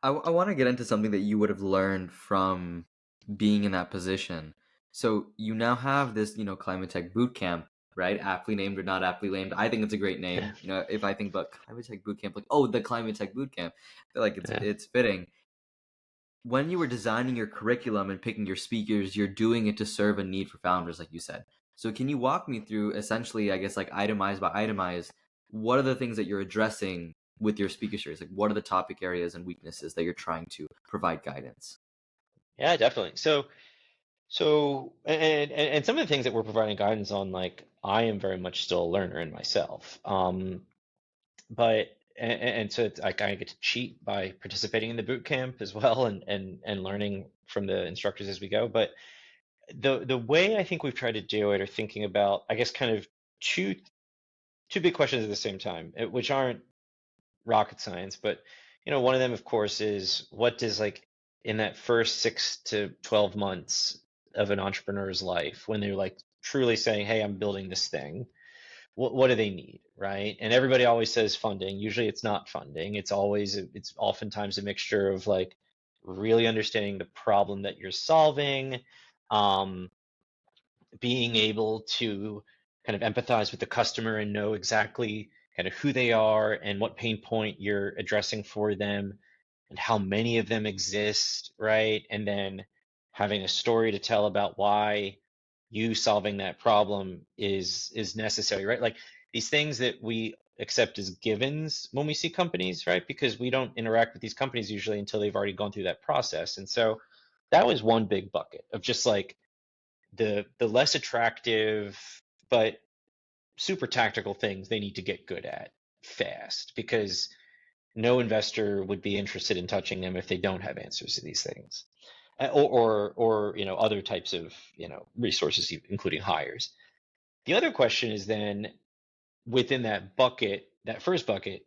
I want to get into something that you would have learned from being in that position. So you now have this, Climate Tech Bootcamp, right? Aptly named or not aptly named. I think it's a great Yeah. name. If I think about Climate Tech Bootcamp, like, oh, the Climate Tech Bootcamp, I feel like Yeah. it's fitting. When you were designing your curriculum and picking your speakers, you're doing it to serve a need for founders, like you said. So can you walk me through essentially, I guess, like itemize by itemize, what are the things that you're addressing with your speaker series? Like, what are the topic areas and weaknesses that you're trying to provide guidance? Yeah, definitely. So So, and some of the things that we're providing guidance on, like I am very much still a learner in myself. But and so I kind of get to cheat by participating in the boot camp as well and learning from the instructors as we go. But the way I think we've tried to do it are thinking about, I guess, kind of two two big questions at the same time, which aren't rocket science, but one of them, of course, is what does like in that first 6 to 12 months of an entrepreneur's life when they're like truly saying, "Hey, I'm building this thing." What do they need, right? And everybody always says funding. Usually it's not funding. It's oftentimes a mixture of like really understanding the problem that you're solving, um, being able to kind of empathize with the customer and know exactly kind of who they are and what pain point you're addressing for them and how many of them exist, right? And then having a story to tell about why you solving that problem is necessary, right? Like these things that we accept as givens when we see companies, right? Because we don't interact with these companies usually until they've already gone through that process. And so that was one big bucket of just like the less attractive but super tactical things they need to get good at fast because no investor would be interested in touching them if they don't have answers to these things. Or other types of resources, including hires. The other question is then within that bucket, that first bucket,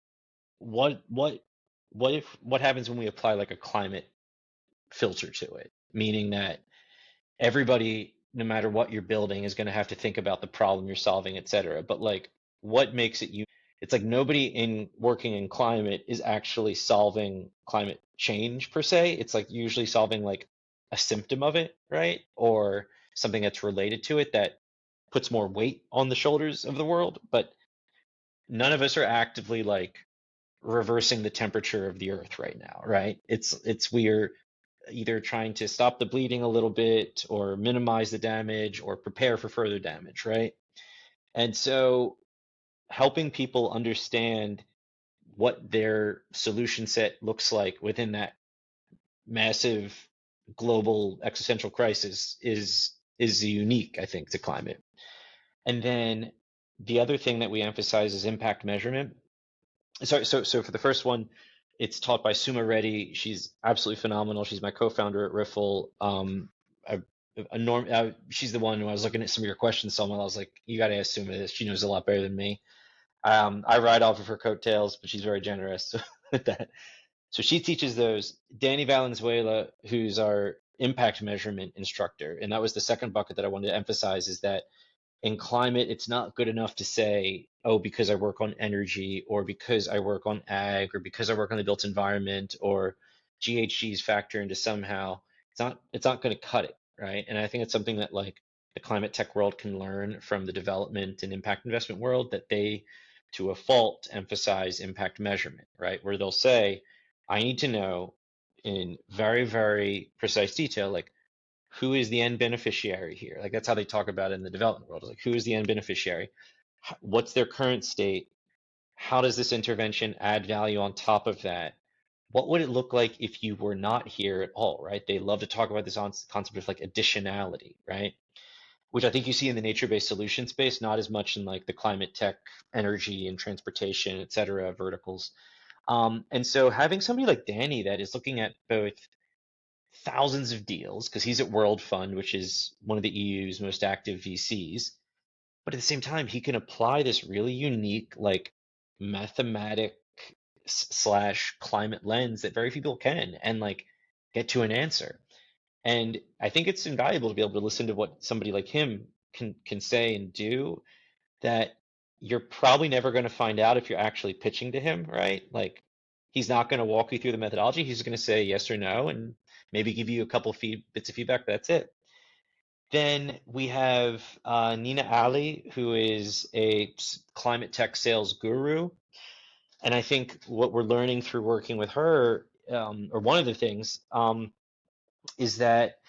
what happens when we apply like a climate filter to it? Meaning that everybody, no matter what you're building, is going to have to think about the problem you're solving, et cetera. But like, what makes it you? It's like nobody in working in climate is actually solving climate change per se. It's like usually solving like a symptom of it, right? Or something that's related to it that puts more weight on the shoulders of the world. But none of us are actively like reversing the temperature of the earth right now, right? It's we're either trying to stop the bleeding a little bit or minimize the damage or prepare for further damage, right? And so helping people understand what their solution set looks like within that massive global existential crisis is unique, I think, to climate. And then the other thing that we emphasize is impact measurement. So for the first one, it's taught by Suma Reddy. She's absolutely phenomenal. She's my co-founder at Riffle. I, she's the one who I was looking at some of your questions, Selma. I was like, you got to ask Suma this. She knows a lot better than me. I ride off of her coattails, but she's very generous with that. So she teaches those. Danny Valenzuela, who's our impact measurement instructor, and that was the second bucket that I wanted to emphasize, is that in climate, it's not good enough to say, oh, because I work on energy or because I work on ag or because I work on the built environment or GHGs factor into somehow. It's not going to cut it, right? And I think it's something that like the climate tech world can learn from the development and impact investment world, that they, to a fault, emphasize impact measurement, right? Where they'll say, I need to know in very, very precise detail, like who is the end beneficiary here? Like that's how they talk about it in the development world. Like who is the end beneficiary? What's their current state? How does this intervention add value on top of that? What would it look like if you were not here at all, right? They love to talk about this concept of like additionality, right? Which I think you see in the nature-based solution space, not as much in like the climate tech, energy and transportation, et cetera, verticals. And so having somebody like Danny that is looking at both thousands of deals because he's at World Fund, which is one of the EU's most active VCs. But at the same time, he can apply this really unique, like mathematic slash climate lens that very few people can, and like get to an answer. And I think it's invaluable to be able to listen to what somebody like him can say and do that you're probably never going to find out if you're actually pitching to him, right? Like he's not going to walk you through the methodology. He's going to say yes or no and maybe give you a couple bits of feedback. That's it. Then we have Nina Ali, who is a climate tech sales guru. And I think what we're learning through working with her, or one of the things, is that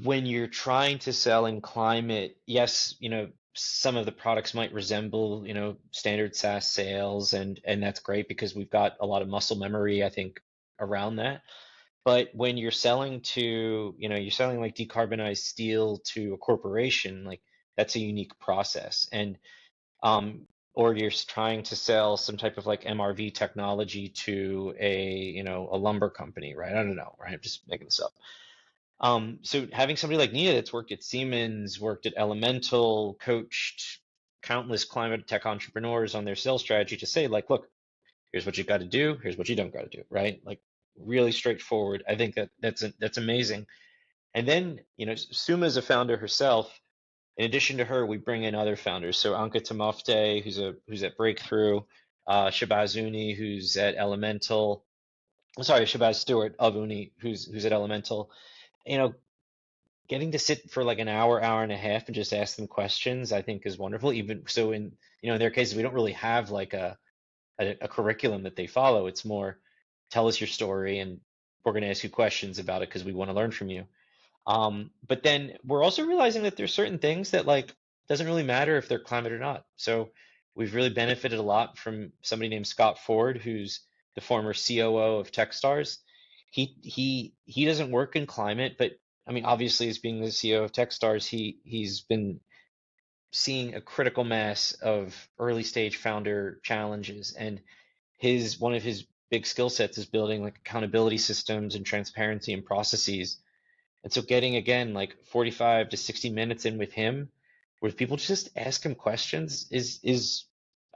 when you're trying to sell in climate, yes, some of the products might resemble, standard SaaS sales, and that's great because we've got a lot of muscle memory, I think, around that. But when you're selling to, you're selling like decarbonized steel to a corporation, like that's a unique process. And or you're trying to sell some type of like MRV technology to a lumber company, right? I don't know, right? I'm just making this up. So having somebody like Nia that's worked at Siemens, worked at Elemental, coached countless climate tech entrepreneurs on their sales strategy to say like, look, here's what you got to do, here's what you don't got to do, right? Like really straightforward. I think that's amazing. And then, Suma is a founder herself. In addition to her, we bring in other founders. So Anka Tamofte, who's at Breakthrough, Shabazz Uni, who's at Elemental. Sorry, Shabazz Stewart of Uni, who's at Elemental. You know, getting to sit for like an hour, hour and a half, and just ask them questions, I think is wonderful. Even so, in their cases, we don't really have like a curriculum that they follow. It's more, tell us your story, and we're going to ask you questions about it because we want to learn from you. But then we're also realizing that there's certain things that like doesn't really matter if they're climate or not. So we've really benefited a lot from somebody named Scott Ford, who's the former COO of Techstars. He doesn't work in climate, but I mean, obviously, as being the CEO of Techstars, he's been seeing a critical mass of early stage founder challenges, and his one of his big skill sets is building like accountability systems and transparency and processes. And so getting again like 45 to 60 minutes in with him, where people just ask him questions is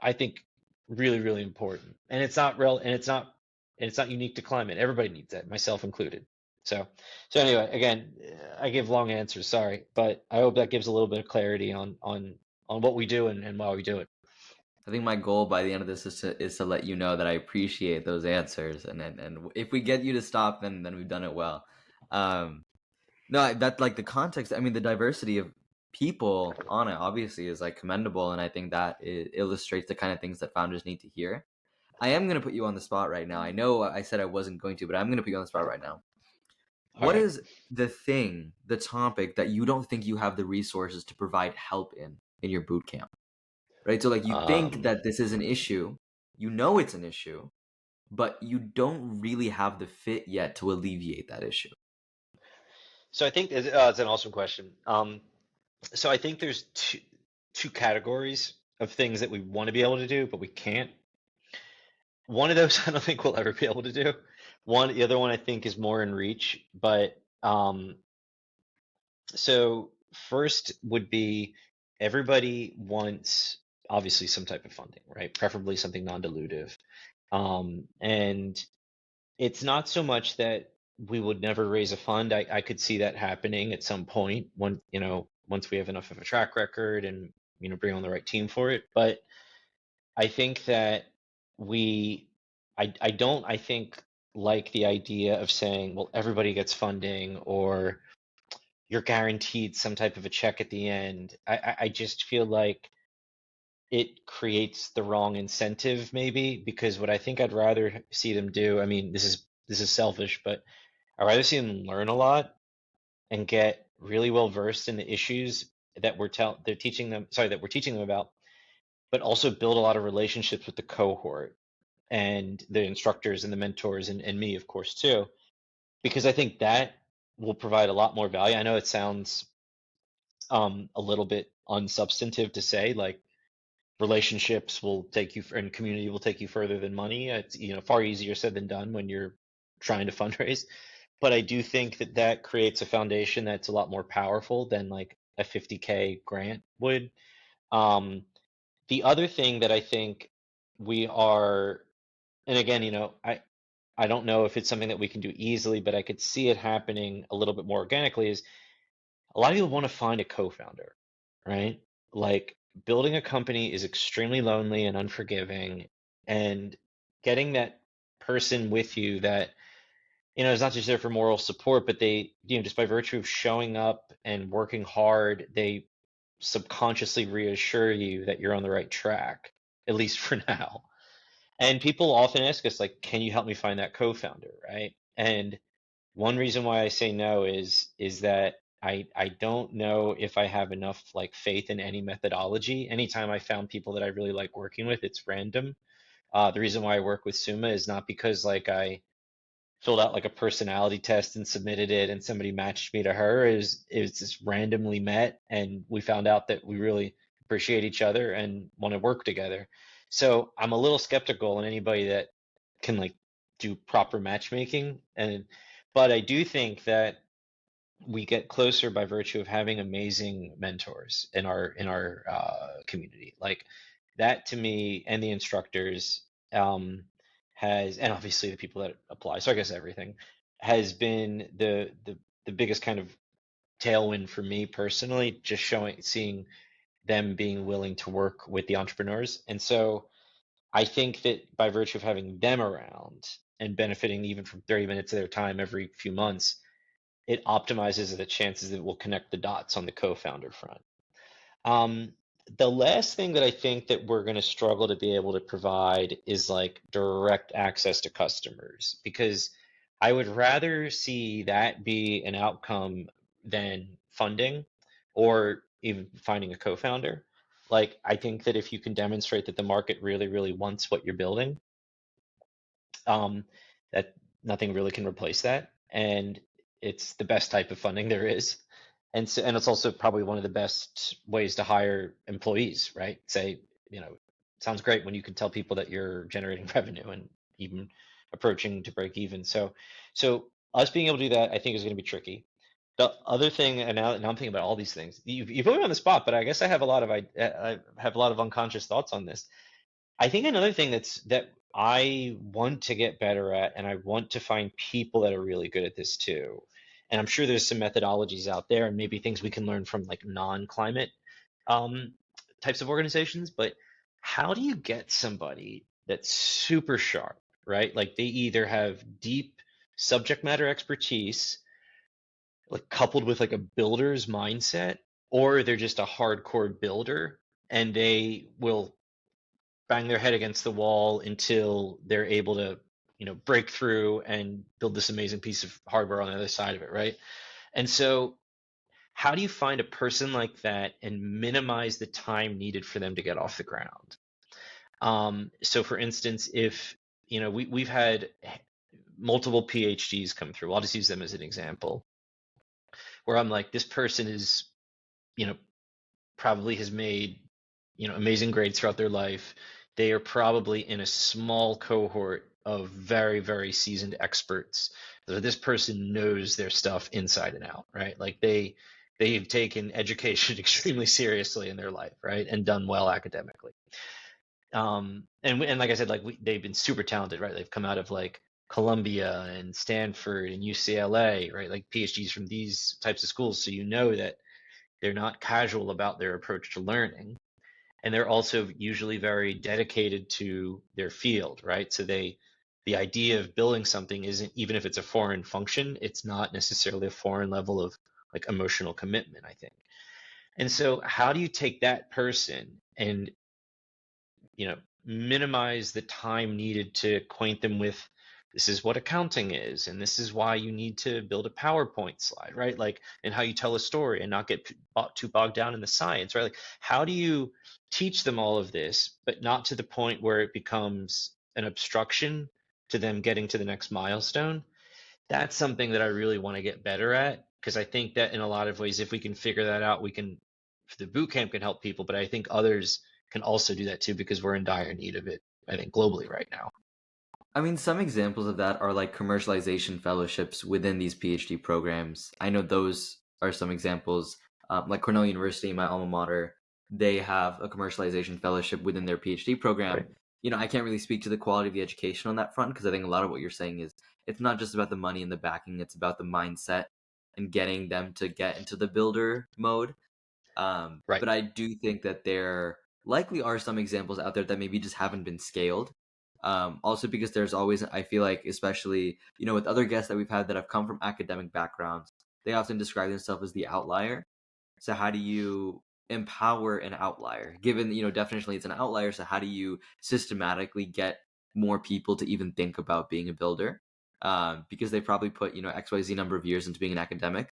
I think really, really important. And it's not real and it's not unique to climate. Everybody needs that, myself included. So anyway, again, I give long answers, sorry, but I hope that gives a little bit of clarity on what we do and why we do it. I think my goal by the end of this is to let you know that I appreciate those answers, and if we get you to stop, then we've done it well. No, that like the context. I mean, the diversity of people on it obviously is like commendable, and I think that it illustrates the kind of things that founders need to hear. I am gonna put you on the spot right now. I know I said I wasn't going to, but I'm gonna put you on the spot right now. All What right. is the topic that you don't think you have the resources to provide help in your boot camp? Right? So like you think Um, that this is an issue, you know it's an issue, but you don't really have the fit yet to alleviate that issue. so I think it's an awesome question. So I think there's two categories of things that we want to be able to do, but we can't. One of those I don't think we'll ever be able to do. The other one I think is more in reach. But so first would be everybody wants obviously some type of funding, right? Preferably something non-dilutive. And it's not so much that we would never raise a fund. I could see that happening at some point when, once we have enough of a track record and, bring on the right team for it. But I think that we, I don't, I think, like the idea of saying, well, everybody gets funding or you're guaranteed some type of a check at the end. I just feel like it creates the wrong incentive maybe because what I think I'd rather see them do, I mean, this is selfish, but I'd rather see them learn a lot and get really well versed in the issues that they're teaching them, sorry, that we're teaching them about, but also build a lot of relationships with the cohort and the instructors and the mentors and me, of course, too, because I think that will provide a lot more value. I know it sounds a little bit unsubstantive to say, like relationships will take you and community will take you further than money. It's far easier said than done when you're trying to fundraise. But I do think that that creates a foundation that's a lot more powerful than like a 50K grant would. Um, the other thing that I think we are, and again, I don't know if it's something that we can do easily, but I could see it happening a little bit more organically, is a lot of people want to find a co-founder, right? Like building a company is extremely lonely and unforgiving, and getting that person with you that, is not just there for moral support, but they, just by virtue of showing up and working hard, they subconsciously reassure you that you're on the right track, at least for now. And people often ask us, like, can you help me find that co-founder, right? And one reason why I say no is that I don't know if I have enough like faith in any methodology. Anytime I found people that I really like working with, it's random. The reason why I work with Suma is not because like I filled out like a personality test and submitted it, and somebody matched me to her. It was just randomly met, and we found out that we really appreciate each other and want to work together. So I'm a little skeptical in anybody that can like do proper matchmaking, but I do think that we get closer by virtue of having amazing mentors in our community. Like that to me, and the instructors, and obviously the people that apply. So I guess everything has been the biggest kind of tailwind for me personally, just seeing them being willing to work with the entrepreneurs. And so I think that by virtue of having them around and benefiting even from 30 minutes of their time every few months, it optimizes the chances that we'll connect the dots on the co-founder front. Um, the last thing that I think that we're going to struggle to be able to provide is like direct access to customers, because I would rather see that be an outcome than funding or even finding a co-founder. Like, I think that if you can demonstrate that the market really, really wants what you're building, um, that nothing really can replace that. And it's the best type of funding there is. And it's also probably one of the best ways to hire employees, right? Say, sounds great when you can tell people that you're generating revenue and even approaching to break even. So us being able to do that, I think, is going to be tricky. The other thing, and now I'm thinking about all these things. You've put me on the spot, but I guess I have I have a lot of unconscious thoughts on this. I think another thing that I want to get better at, and I want to find people that are really good at this too. And I'm sure there's some methodologies out there and maybe things we can learn from like non-climate um, types of organizations. But how do you get somebody that's super sharp, right? Like they either have deep subject matter expertise, like coupled with like a builder's mindset, or they're just a hardcore builder and they will bang their head against the wall until they're able to, break through and build this amazing piece of hardware on the other side of it, right? And so, how do you find a person like that and minimize the time needed for them to get off the ground? So, for instance, if we've had multiple PhDs come through, I'll just use them as an example, where I'm like, this person is, you know, probably has made amazing grades throughout their life. They are probably in a small cohort of very, very seasoned experts. So this person knows their stuff inside and out, right? Like they've taken education extremely seriously in their life, right, and done well academically. And like I said, like they've been super talented, right? They've come out of like Columbia and Stanford and UCLA, right? Like PhDs from these types of schools. So you know that they're not casual about their approach to learning, and they're also usually very dedicated to their field, right? So the idea of building something isn't, even if it's a foreign function, it's not necessarily a foreign level of like emotional commitment, I think. And so how do you take that person and, minimize the time needed to acquaint them with, this is what accounting is, and this is why you need to build a PowerPoint slide, right? Like, and how you tell a story and not get too bogged down in the science, right? Like, how do you teach them all of this, but not to the point where it becomes an obstruction to them getting to the next milestone? That's something that I really want to get better at, because I think that in a lot of ways, if we can figure that out, the boot camp can help people, but I think others can also do that too, because we're in dire need of it, I think, globally right now. I mean, some examples of that are like commercialization fellowships within these PhD programs. I know those are some examples. Like Cornell University, my alma mater, they have a commercialization fellowship within their PhD program. Right. I can't really speak to the quality of the education on that front, because I think a lot of what you're saying is it's not just about the money and the backing, it's about the mindset and getting them to get into the builder mode. Right. But I do think that there likely are some examples out there that maybe just haven't been scaled. Also because there's always, I feel like, especially, with other guests that we've had that have come from academic backgrounds, they often describe themselves as the outlier. So how do you empower an outlier? Given, definitionally it's an outlier, so how do you systematically get more people to even think about being a builder? Because they probably put, XYZ number of years into being an academic.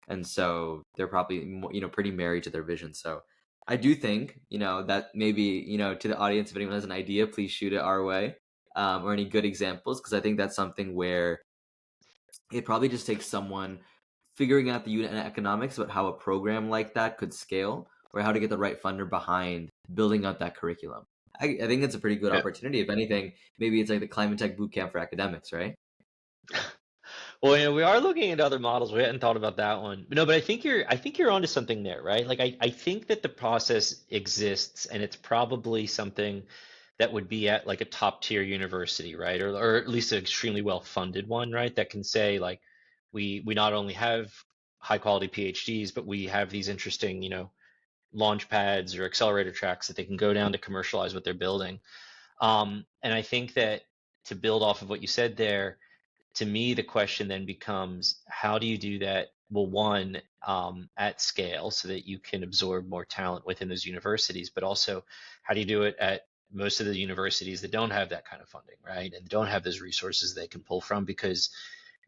And so they're probably, pretty married to their vision. So I do think, that maybe, to the audience, if anyone has an idea, please shoot it our way, or any good examples, because I think that's something where it probably just takes someone figuring out the unit economics about how a program like that could scale, or how to get the right funder behind building out that curriculum. I think it's a pretty good Yeah. opportunity. If anything, maybe it's like the Climate Tech Bootcamp for academics, right? Well, we are looking at other models. We hadn't thought about that one. No, but I think you're onto something there, right? Like I think that the process exists, and it's probably something that would be at like a top tier university, right? Or at least an extremely well funded one, right? That can say like we not only have high quality PhDs, but we have these interesting, launch pads or accelerator tracks that they can go down to commercialize what they're building. And I think that to build off of what you said there, to me, the question then becomes, how do you do that? Well, one, at scale so that you can absorb more talent within those universities, but also how do you do it at most of the universities that don't have that kind of funding, right? And don't have those resources they can pull from because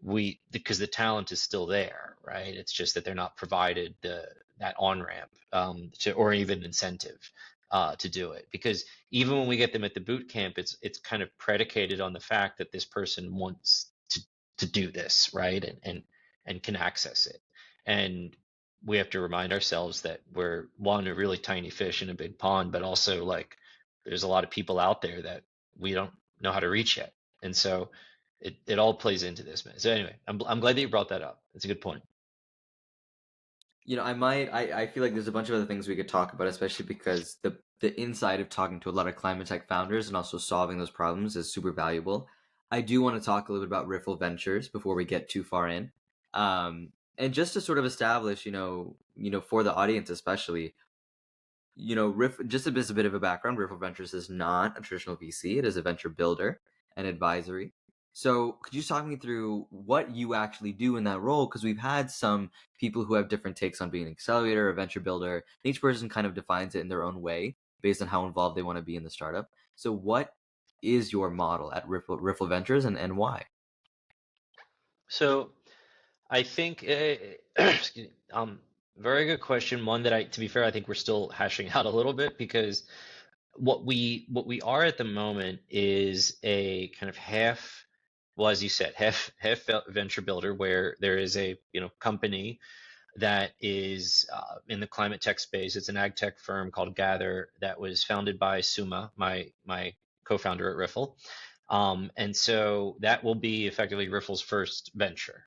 the talent is still there, right? It's just that they're not provided that on ramp or even incentive to do it. Because even when we get them at the boot camp, it's kind of predicated on the fact that this person wants to do this, right? And can access it. And we have to remind ourselves that we're one, a really tiny fish in a big pond, but also like there's a lot of people out there that we don't know how to reach yet. And so it all plays into this, man. So anyway, I'm glad that you brought that up. It's a good point. I feel like there's a bunch of other things we could talk about, especially because the inside of talking to a lot of climate tech founders and also solving those problems is super valuable. I do want to talk a little bit about Riffle Ventures before we get too far in. And just to sort of establish, for the audience especially, just a bit of a background. Riffle Ventures is not a traditional VC. It is a venture builder and advisory. So could you talk me through what you actually do in that role? Because we've had some people who have different takes on being an accelerator, a venture builder. Each person kind of defines it in their own way based on how involved they want to be in the startup. So what is your model at Riffle Ventures, and why? So I think, excuse me, very good question. One that to be fair, I think we're still hashing out a little bit because what we are at the moment is a kind of half, well, as you said, half venture builder, where there is a company that is in the climate tech space. It's an ag tech firm called Gather that was founded by Suma, my co-founder at Riffle. And so that will be effectively Riffle's first venture.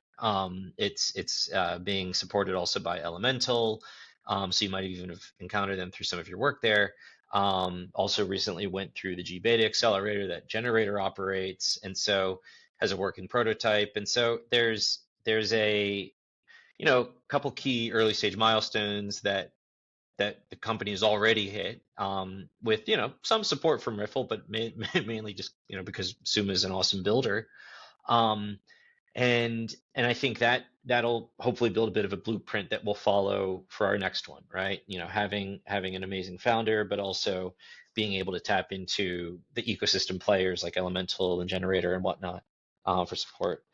It's being supported also by Elemental, so you might even have encountered them through some of your work there. Also recently went through the G Beta accelerator that Generator operates, and so has a working prototype. And so there's a couple key early stage milestones that the company has already hit, with some support from Riffle, but mainly just because Suma is an awesome builder. Um, and I think that that'll hopefully build a bit of a blueprint that we'll follow for our next one, right? Having an amazing founder, but also being able to tap into the ecosystem players like Elemental and Generator and whatnot, for support.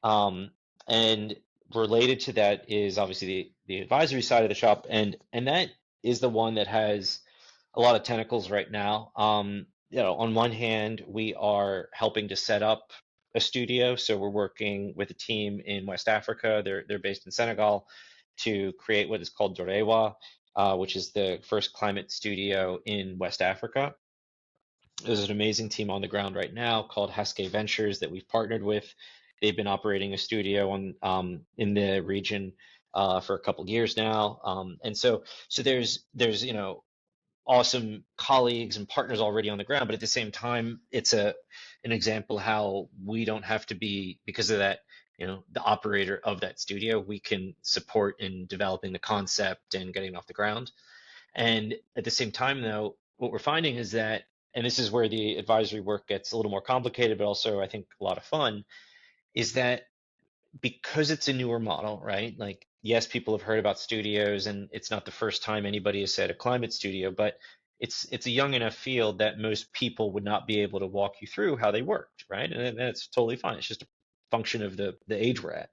Um, and related to that is obviously the advisory side of the shop, and that is the one that has a lot of tentacles right now. On one hand, we are helping to set up a studio, so we're working with a team in West Africa. They're based in Senegal to create what is called Dorewa, which is the first climate studio in West Africa. There's an amazing team on the ground right now called Haske Ventures that we've partnered with. They've been operating a studio in the region for a couple years now, and so there's awesome colleagues and partners already on the ground. But at the same time, it's an example how we don't have to be, because of that, the operator of that studio. We can support in developing the concept and getting it off the ground. And at the same time, though, what we're finding is that, and this is where the advisory work gets a little more complicated, but also I think a lot of fun, is that because it's a newer model, right? Like, yes, people have heard about studios, and it's not the first time anybody has said a climate studio, but it's a young enough field that most people would not be able to walk you through how they worked, right? And that's totally fine. It's just a function of the age we're at,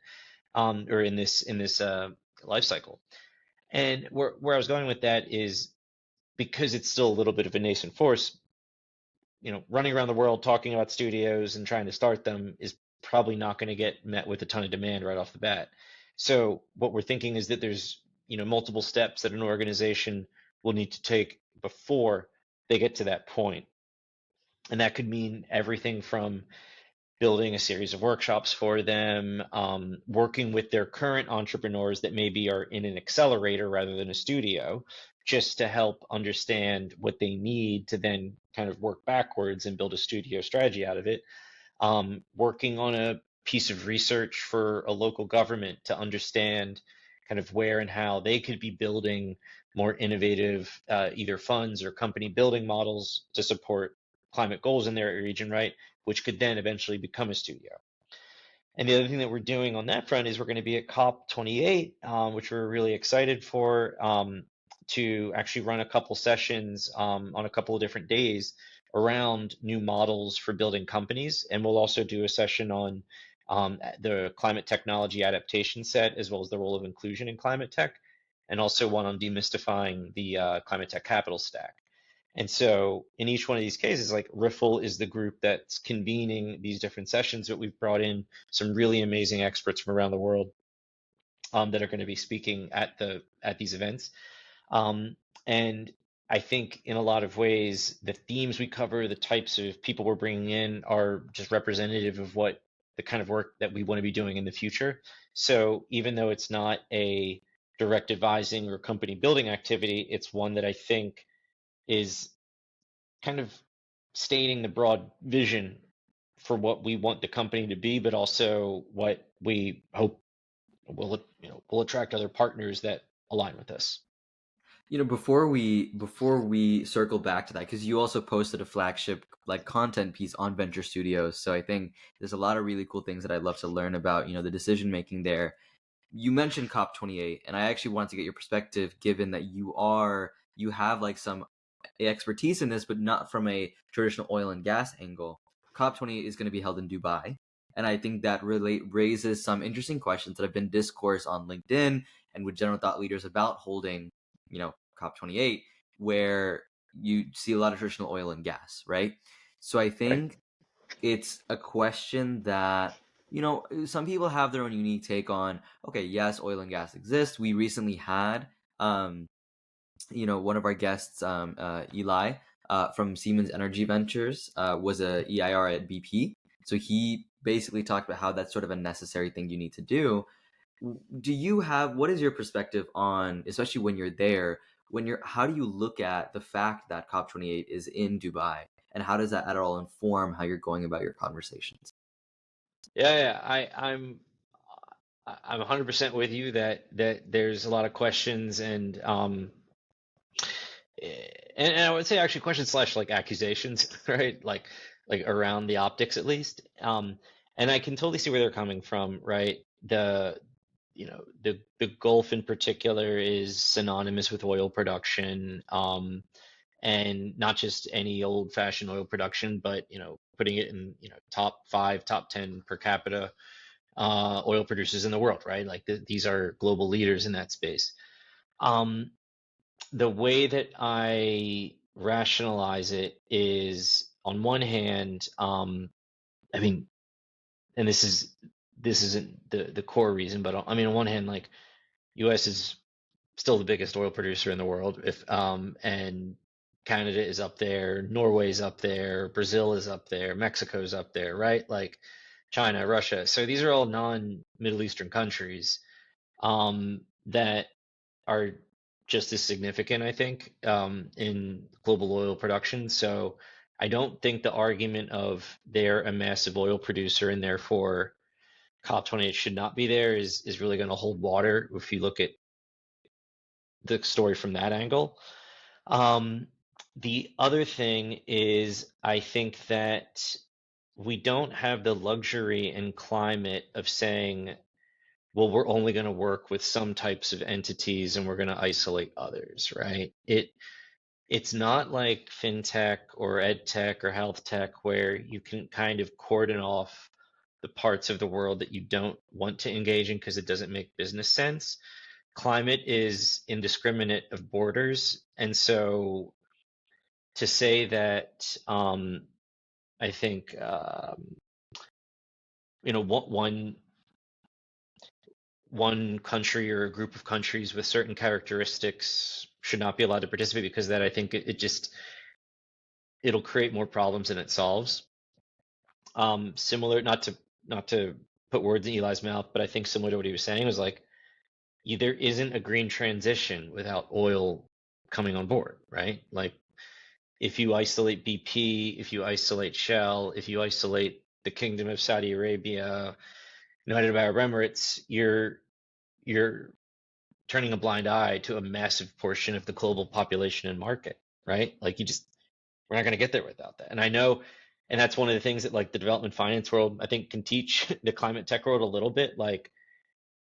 or in this life cycle. And where I was going with that is, because it's still a little bit of a nascent force, running around the world talking about studios and trying to start them is probably not going to get met with a ton of demand right off the bat. So what we're thinking is that there's, multiple steps that an organization will need to take before they get to that point. And that could mean everything from building a series of workshops for them, working with their current entrepreneurs that maybe are in an accelerator rather than a studio, just to help understand what they need to then kind of work backwards and build a studio strategy out of it. Working on a piece of research for a local government to understand kind of where and how they could be building more innovative either funds or company building models to support climate goals in their region, right? Which could then eventually become a studio. And the other thing that we're doing on that front is we're going to be at COP28, which we're really excited for, to actually run a couple sessions on a couple of different days around new models for building companies. And we'll also do a session on the climate technology adaptation set, as well as the role of inclusion in climate tech, and also one on demystifying the climate tech capital stack. And so in each one of these cases, like Riffle is the group that's convening these different sessions, but we've brought in some really amazing experts from around the world that are going to be speaking at these events. And I think in a lot of ways, the themes we cover, the types of people we're bringing in are just representative of what the kind of work that we want to be doing in the future. So even though it's not a direct advising or company building activity, it's one that I think is kind of stating the broad vision for what we want the company to be, but also what we hope will attract other partners that align with us. Before we circle back to that, because you also posted a flagship like content piece on Venture Studios, so I think there's a lot of really cool things that I'd love to learn about, the decision making there. You mentioned COP28, and I actually wanted to get your perspective, given that you have like some expertise in this, but not from a traditional oil and gas angle. COP28 is going to be held in Dubai, and I think that raises some interesting questions that have been discourse on LinkedIn and with general thought leaders about holding, COP28, where you see a lot of traditional oil and gas, right? So I think it's a question that some people have their own unique take on. Okay, yes, oil and gas exists. We recently had one of our guests, Eli, from Siemens Energy Ventures, was a EIR at BP. So he basically talked about how that's sort of a necessary thing you need to do. What is your perspective on, especially when you're there, how do you look at the fact that COP28 is in Dubai, and how does that at all inform how you're going about your conversations? Yeah, I'm 100% with you that there's a lot of questions and I would say actually questions slash like accusations, right? Like around the optics at least. And I can totally see where they're coming from, right? The Gulf in particular is synonymous with oil production, and not just any old-fashioned oil production, but putting it in top 5, top 10 per capita oil producers in the world, right? Like these are global leaders in that space. The way that I rationalize it is, on one hand, I mean, and this isn't the core reason, but I mean, on one hand, like U.S. is still the biggest oil producer in the world, and Canada is up there, Norway's up there, Brazil is up there, Mexico's up there, right? Like China, Russia. So these are all non-Middle Eastern countries that are just as significant, I think, in global oil production. So I don't think the argument of they're a massive oil producer and therefore COP28 should not be there is really going to hold water if you look at the story from that angle. The other thing is, I think that we don't have the luxury in climate of saying, well, we're only going to work with some types of entities and we're going to isolate others, right? It's not like fintech or ed tech or health tech where you can kind of cordon off the parts of the world that you don't want to engage in because it doesn't make business sense. Climate is indiscriminate of borders, and so to say that I think one country or a group of countries with certain characteristics should not be allowed to participate, because that I think it'll create more problems than it solves. Similar, not to put words in Eli's mouth, but I think similar to what he was saying was like, there isn't a green transition without oil coming on board, right? Like, if you isolate BP, if you isolate Shell, if you isolate the Kingdom of Saudi Arabia, United Arab Emirates, you're turning a blind eye to a massive portion of the global population and market, right? Like, we're not going to get there without that. And I know, and that's one of the things that like the development finance world, I think, can teach the climate tech world a little bit. Like,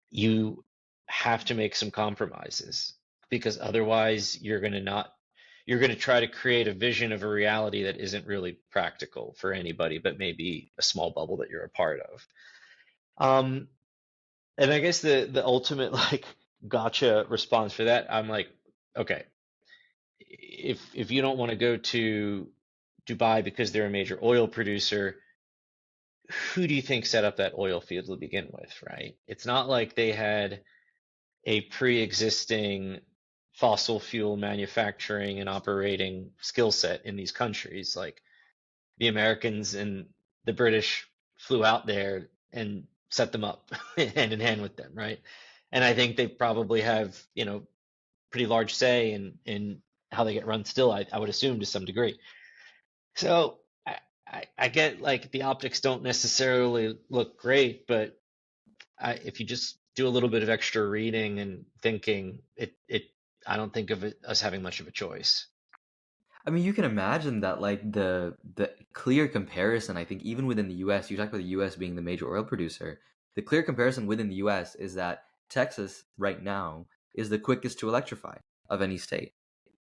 you have to make some compromises, because otherwise you're going to try to create a vision of a reality that isn't really practical for anybody, but maybe a small bubble that you're a part of. And I guess the ultimate like gotcha response for that, I'm like, okay, if you don't want to go to Dubai because they're a major oil producer, who do you think set up that oil field to begin with, right? It's not like they had a pre-existing fossil fuel manufacturing and operating skill set in these countries. Like, the Americans and the British flew out there and set them up hand in hand with them, right? And I think they probably have, pretty large say in how they get run still, I would assume, to some degree. So I get like the optics don't necessarily look great, but if you just do a little bit of extra reading and thinking, I don't think of it as having much of a choice. I mean, you can imagine that like the clear comparison, I think even within the US, you talk about the US being the major oil producer. The clear comparison within the US is that Texas right now is the quickest to electrify of any state.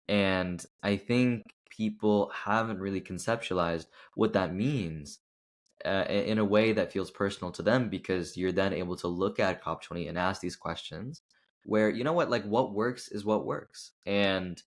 And I think people haven't really conceptualized what that means in a way that feels personal to them, because you're then able to look at COP20 and ask these questions where, you know what, like what works is what works. And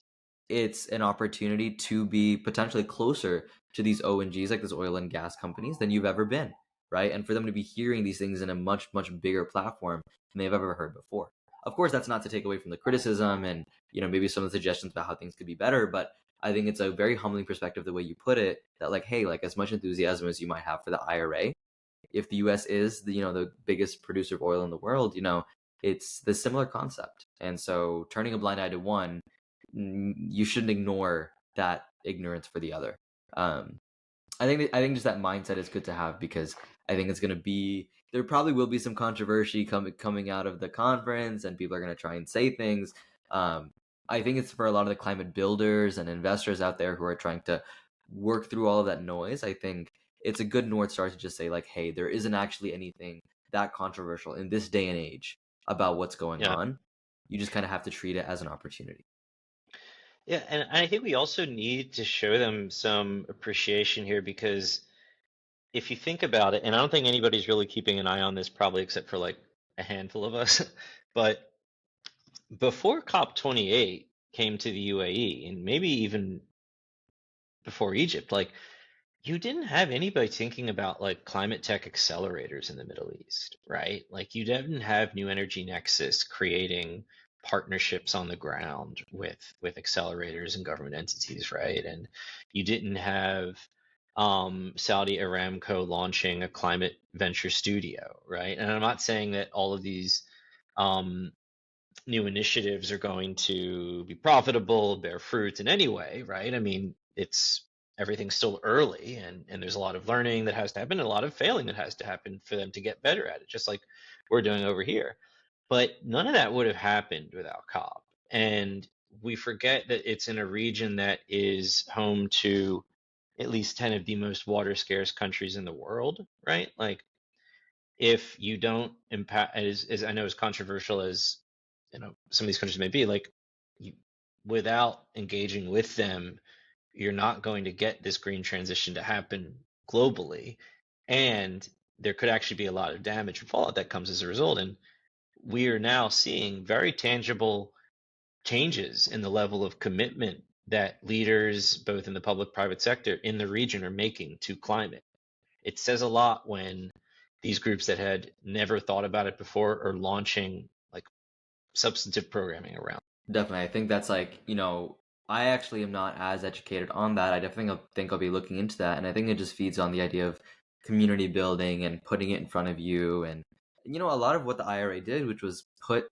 it's an opportunity to be potentially closer to these ONGs, like these oil and gas companies, than you've ever been, right? And for them to be hearing these things in a much, much bigger platform than they've ever heard before. Of course, that's not to take away from the criticism and, maybe some of the suggestions about how things could be better, but I think it's a very humbling perspective the way you put it, that like, hey, like as much enthusiasm as you might have for the IRA, if the US is the biggest producer of oil in the world, it's the similar concept. And so turning a blind eye to one, you shouldn't ignore that ignorance for the other. I think just that mindset is good to have, because I think it's going to be, there probably will be some controversy coming out of the conference, and people are going to try and say things. I think it's for a lot of the climate builders and investors out there who are trying to work through all of that noise. I think it's a good North Star to just say like, hey, there isn't actually anything that controversial in this day and age about what's going on. You just kind of have to treat it as an opportunity. Yeah, and I think we also need to show them some appreciation here, because if you think about it, and I don't think anybody's really keeping an eye on this, probably except for like a handful of us, but before COP28 came to the UAE, and maybe even before Egypt, like, you didn't have anybody thinking about like climate tech accelerators in the Middle East, right? Like, you didn't have New Energy Nexus creating partnerships on the ground with accelerators and government entities, right? And you didn't have Saudi Aramco launching a climate venture studio, right? And I'm not saying that all of these new initiatives are going to be profitable, bear fruit in any way, right? I mean, everything's still early, and there's a lot of learning that has to happen and a lot of failing that has to happen for them to get better at it, just like we're doing over here. But none of that would have happened without COP. And we forget that it's in a region that is home to at least 10 of the most water scarce countries in the world, right? Like, if you don't impact, as I know, as controversial as some of these countries may be, like, without engaging with them, you're not going to get this green transition to happen globally, and there could actually be a lot of damage and fallout that comes as a result. And we are now seeing very tangible changes in the level of commitment that leaders, both in the public private sector in the region, are making to climate. It says a lot when these groups that had never thought about it before are launching like substantive programming around. Definitely. I think that's like, I actually am not as educated on that. I definitely think I'll be looking into that. And I think it just feeds on the idea of community building and putting it in front of you. And, a lot of what the IRA did, which was put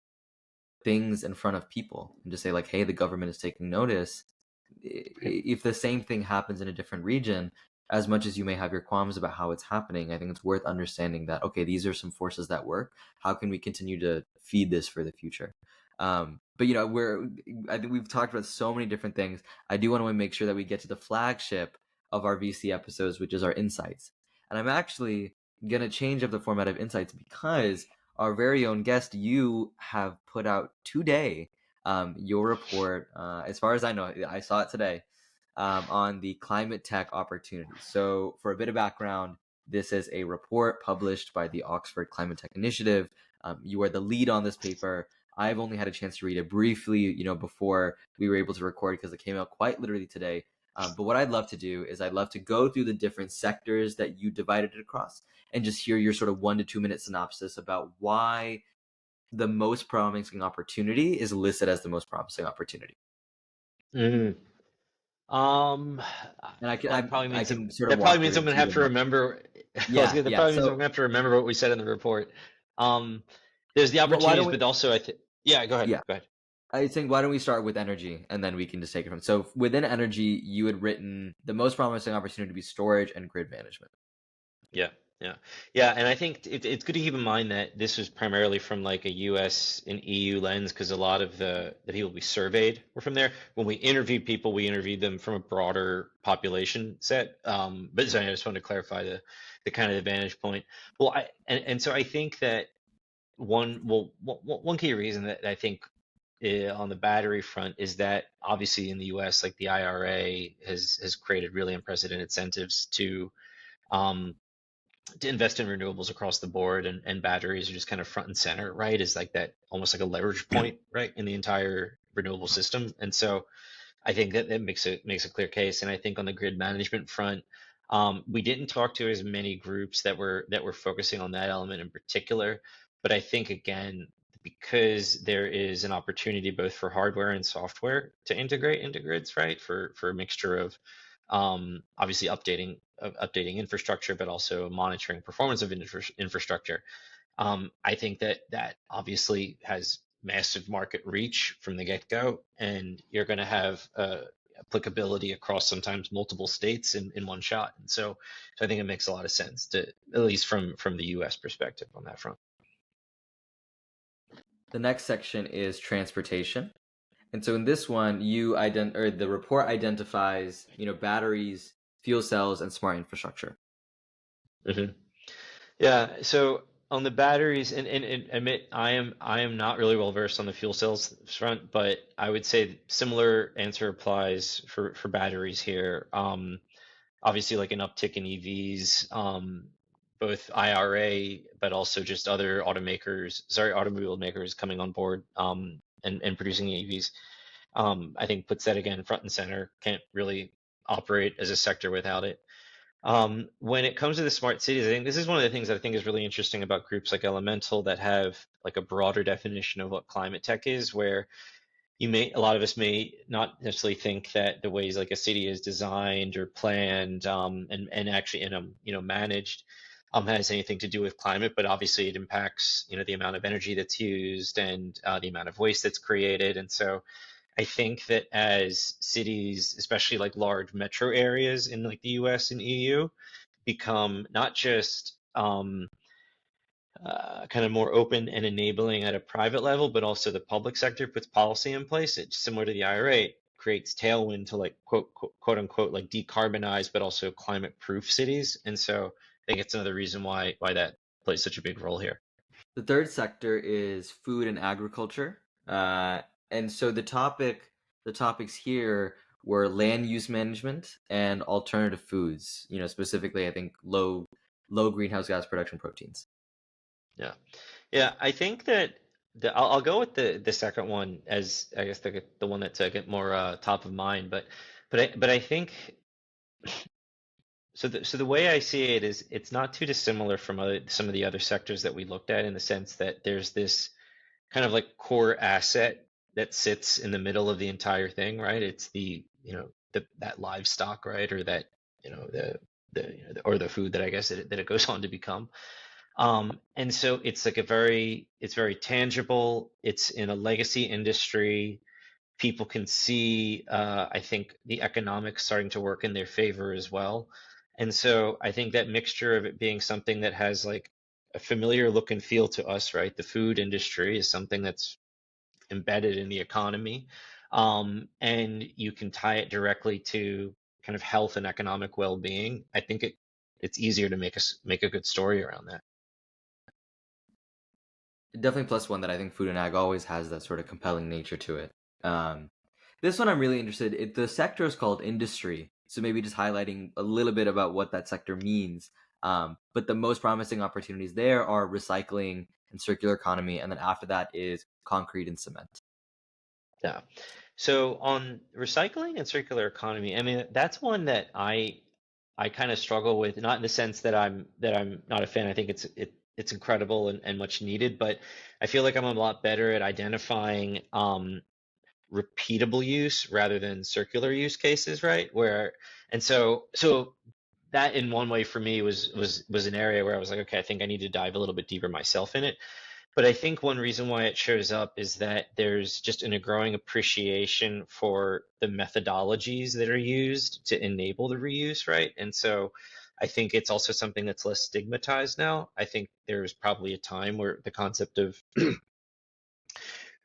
things in front of people and just say like, hey, the government is taking notice. If the same thing happens in a different region, as much as you may have your qualms about how it's happening, I think it's worth understanding that, okay, these are some forces that work. How can we continue to feed this for the future? But I think we've talked about so many different things. I do want to make sure that we get to the flagship of our VC episodes, which is our insights. And I'm actually gonna change up the format of insights because our very own guest, you have put out today your report. As far as I know, I saw it today on the climate tech opportunities. So, for a bit of background, this is a report published by the Oxford Climate Tech Initiative. You are the lead on this paper. I've only had a chance to read it briefly, before we were able to record because it came out quite literally today. But what I'd love to do is I'd love to go through the different sectors that you divided it across and just hear your sort of 1 to 2 minute synopsis about why the most promising opportunity is listed as the most promising opportunity. Mm. Um, And I can well, that probably I means can sort of that probably walk means through I'm it gonna too. have to remember. Yeah, That yeah. probably means I'm So gonna have to remember what we said in the report. Um, there's the why don't opportunities, we? but also I think, yeah, go ahead, Yeah, go ahead. I think why don't we start with energy and then we can just take it from. So within energy, you had written the most promising opportunity to be storage and grid management. Yeah, yeah, yeah. And I think it's good to keep in mind that this was primarily from like a US and EU lens because a lot of the people we surveyed were from there. When we interviewed people, we interviewed them from a broader population set. But so I just wanted to clarify the kind of the vantage point. Well, and so I think that one key reason that I think on the battery front is that obviously in the US, like the IRA has created really unprecedented incentives um, to invest in renewables across the board, and batteries are just kind of front and center, right? Is like that almost like a leverage point, right, in the entire renewable system. And so I think that makes a clear case. And I think on the grid management front, we didn't talk to as many groups that were focusing on that element in particular. But I think again, because there is an opportunity both for hardware and software to integrate into grids, right? For a mixture of obviously updating infrastructure, but also monitoring performance of infrastructure. I think that obviously has massive market reach from the get-go, and you're going to have applicability across sometimes multiple states in one shot. And so I think it makes a lot of sense to, at least from the U.S. perspective on that front. The next section is transportation. And so in this one, the report identifies, batteries, fuel cells, and smart infrastructure. Hmm. Yeah. So on the batteries, and admit I am not really well versed on the fuel cells front, but I would say similar answer applies for batteries here. Obviously, like an uptick in EVs, both IRA, but also just other automobile makers coming on board, and producing EVs. I think puts that again front and center. Can't really operate as a sector without it. When it comes to the smart cities, I think this is one of the things that I think is really interesting about groups like Elemental that have like a broader definition of what climate tech is, where a lot of us may not necessarily think that the ways like a city is designed or planned, and actually managed, has anything to do with climate, but obviously it impacts the amount of energy that's used and the amount of waste that's created. And so I think that as cities, especially like large metro areas in like the US and EU, become not just kind of more open and enabling at a private level, but also the public sector puts policy in place, it's similar to the IRA, creates tailwind to like quote unquote like decarbonize, but also climate proof cities. And so I think it's another reason why that plays such a big role here. The third sector is food and agriculture. And so the topics here were land use management and alternative foods, specifically, I think low greenhouse gas production proteins. Yeah. Yeah, I think that I'll go with the second one as I guess the one that's get more top of mind, but I think So the way I see it is it's not too dissimilar from some of the other sectors that we looked at, in the sense that there's this kind of like core asset that sits in the middle of the entire thing, right? It's that livestock, right? Or that, or the food that I guess that it goes on to become. And so it's like it's very tangible. It's in a legacy industry. People can see, I think, the economics starting to work in their favor as well. And so I think that mixture of it being something that has like a familiar look and feel to us, right? The food industry is something that's embedded in the economy. And you can tie it directly to kind of health and economic well-being. I think it's easier to make a good story around that. Definitely plus one that I think food and ag always has that sort of compelling nature to it. Um, this one I'm really interested in. The sector is called industry, so maybe just highlighting a little bit about what that sector means. But the most promising opportunities there are recycling and circular economy, and then after that is concrete and cement. Yeah. So on recycling and circular economy, I mean, that's one that I kind of struggle with, not in the sense that I'm not a fan. I think it's incredible and much needed, but I feel like I'm a lot better at identifying repeatable use rather than circular use cases, right? So that in one way for me was an area where I was like, okay, I think I need to dive a little bit deeper myself in it. But I think one reason why it shows up is that there's just a growing appreciation for the methodologies that are used to enable the reuse, right? And so I think it's also something that's less stigmatized now. I think there's probably a time where the concept of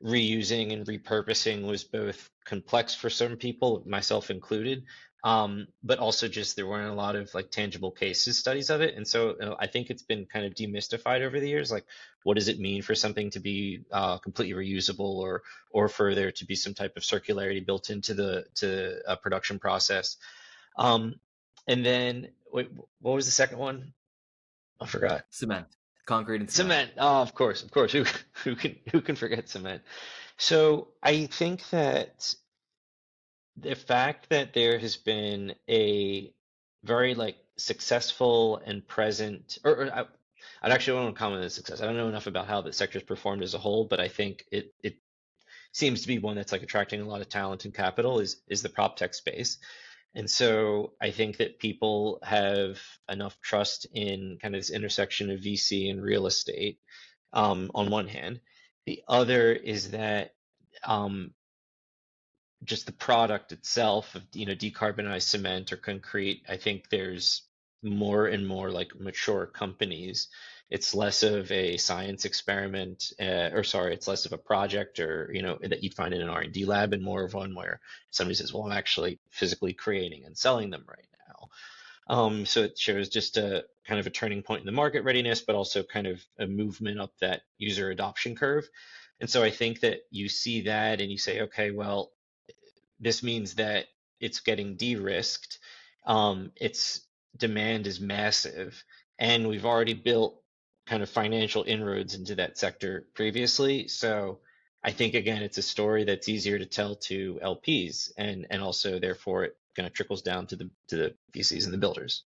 reusing and repurposing was both complex for some people, myself included, but also just there weren't a lot of like tangible cases studies of it. And so I think it's been kind of demystified over the years. Like, what does it mean for something to be completely reusable, or for there to be some type of circularity built into the production process? Um, and then wait, what was the second one? I forgot. Cement, concrete and cement. Cement. Oh, of course, of course. Who can forget cement? So I think that the fact that there has been a very like successful and present, I'd actually want to comment on the success. I don't know enough about how the sector's performed as a whole, but I think it seems to be one that's like attracting a lot of talent and capital is the prop tech space. And so I think that people have enough trust in kind of this intersection of VC and real estate, on one hand. The other is that um, just the product itself of decarbonized cement or concrete. I think there's more and more like mature companies. It's less of a science experiment, or sorry, it's less of a project, or that you'd find in an R&D lab, and more of one where somebody says, well, I'm actually physically creating and selling them right now. So it shows just a kind of a turning point in the market readiness, but also kind of a movement up that user adoption curve. And so I think that you see that and you say, okay, well, this means that it's getting de-risked. Its demand is massive, and we've already built kind of financial inroads into that sector previously. So I think again, it's a story that's easier to tell to LPs, and also therefore it kind of trickles down to the VCs and the builders.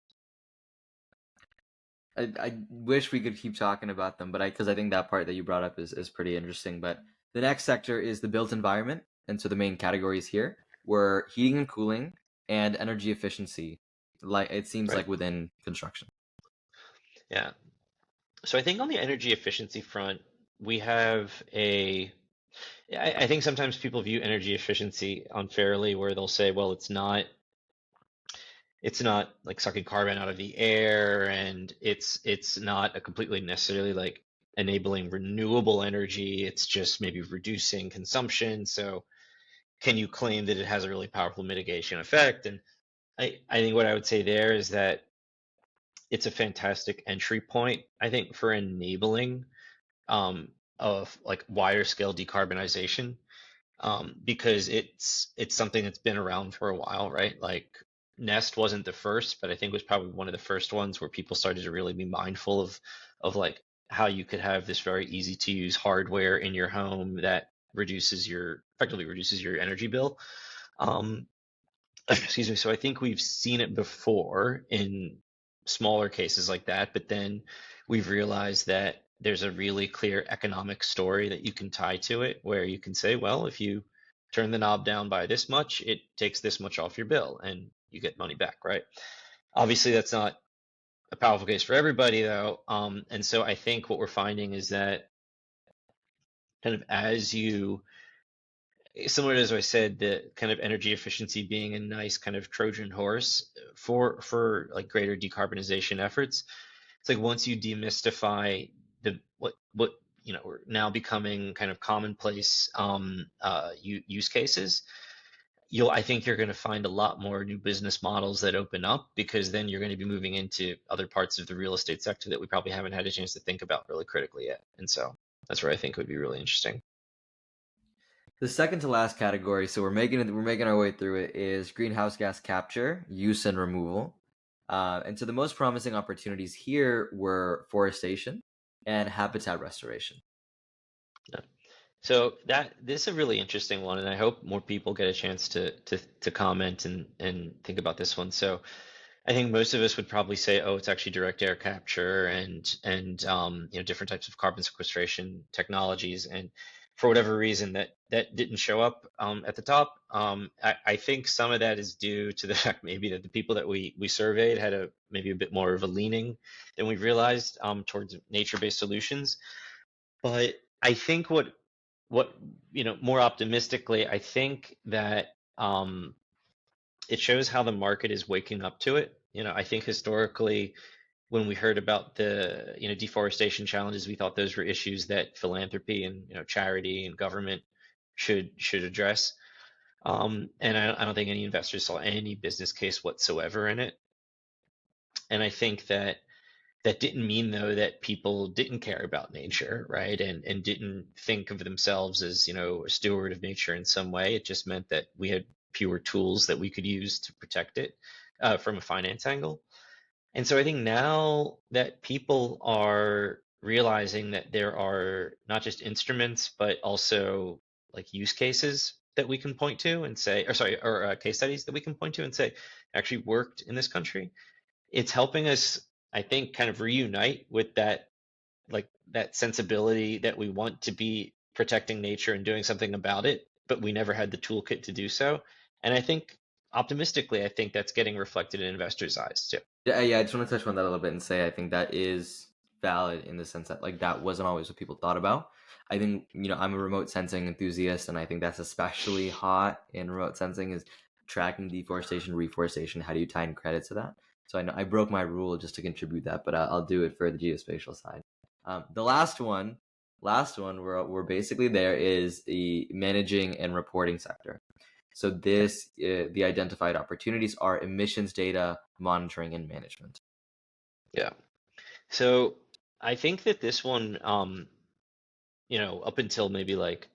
I wish we could keep talking about them, but because I think that part that you brought up is pretty interesting. But the next sector is the built environment, and so the main categories here were heating and cooling and energy efficiency. Like it seems Right. like within construction. Yeah. So I think on the energy efficiency front, we have I think sometimes people view energy efficiency unfairly, where they'll say, well, it's not like sucking carbon out of the air, and it's not a completely necessarily like enabling renewable energy. It's just maybe reducing consumption. So can you claim that it has a really powerful mitigation effect? And I think what I would say there is that it's a fantastic entry point, I think, for enabling of like wider scale decarbonization, because it's something that's been around for a while, right? Like Nest wasn't the first, but I think was probably one of the first ones where people started to really be mindful of like how you could have this very easy to use hardware in your home that effectively reduces your energy bill. Um, excuse me. So I think we've seen it before in smaller cases like that, but then we've realized that there's a really clear economic story that you can tie to it, where you can say, well, if you turn the knob down by this much, it takes this much off your bill and you get money back, right? Obviously, that's not a powerful case for everybody, though. And so I think what we're finding is that kind of as you, similar to as I said, the kind of energy efficiency being a nice kind of Trojan horse for like greater decarbonization efforts. It's like once you demystify the what are now becoming kind of commonplace use cases, I think you're going to find a lot more new business models that open up, because then you're going to be moving into other parts of the real estate sector that we probably haven't had a chance to think about really critically yet. And so that's where I think would be really interesting. The second to last category, so we're making our way through it, is greenhouse gas capture, use and removal. And so the most promising opportunities here were forestation and habitat restoration. Yeah. So this is a really interesting one, and I hope more people get a chance to comment and think about this one. So I think most of us would probably say, oh, it's actually direct air capture and different types of carbon sequestration technologies. And for whatever reason, that didn't show up at the top. I think some of that is due to the fact maybe that the people that we surveyed had maybe a bit more of a leaning than we realized towards nature-based solutions. But I think what more optimistically, I think that it shows how the market is waking up to it. I think historically, when we heard about the deforestation challenges, we thought those were issues that philanthropy and charity and government should address. And I don't think any investors saw any business case whatsoever in it. And I think that didn't mean, though, that people didn't care about nature, right? And didn't think of themselves as, a steward of nature in some way. It just meant that we had fewer tools that we could use to protect it from a finance angle. And so I think now that people are realizing that there are not just instruments, but also like use cases that we can point to and say, or case studies that we can point to and say actually worked in this country, it's helping us, I think, kind of reunite with that sensibility that we want to be protecting nature and doing something about it, but we never had the toolkit to do so. And I think optimistically, I think that's getting reflected in investors' eyes too. Yeah, I just want to touch on that a little bit and say I think that is valid in the sense that like that wasn't always what people thought about. I think, I'm a remote sensing enthusiast, and I think that's especially hot in remote sensing is tracking deforestation, reforestation. How do you tie in credit to that? So I know I broke my rule just to contribute that, but I'll do it for the geospatial side. The last one we're basically there is the managing and reporting sector. So the identified opportunities are emissions data, monitoring, and management. Yeah. So I think that this one, up until maybe like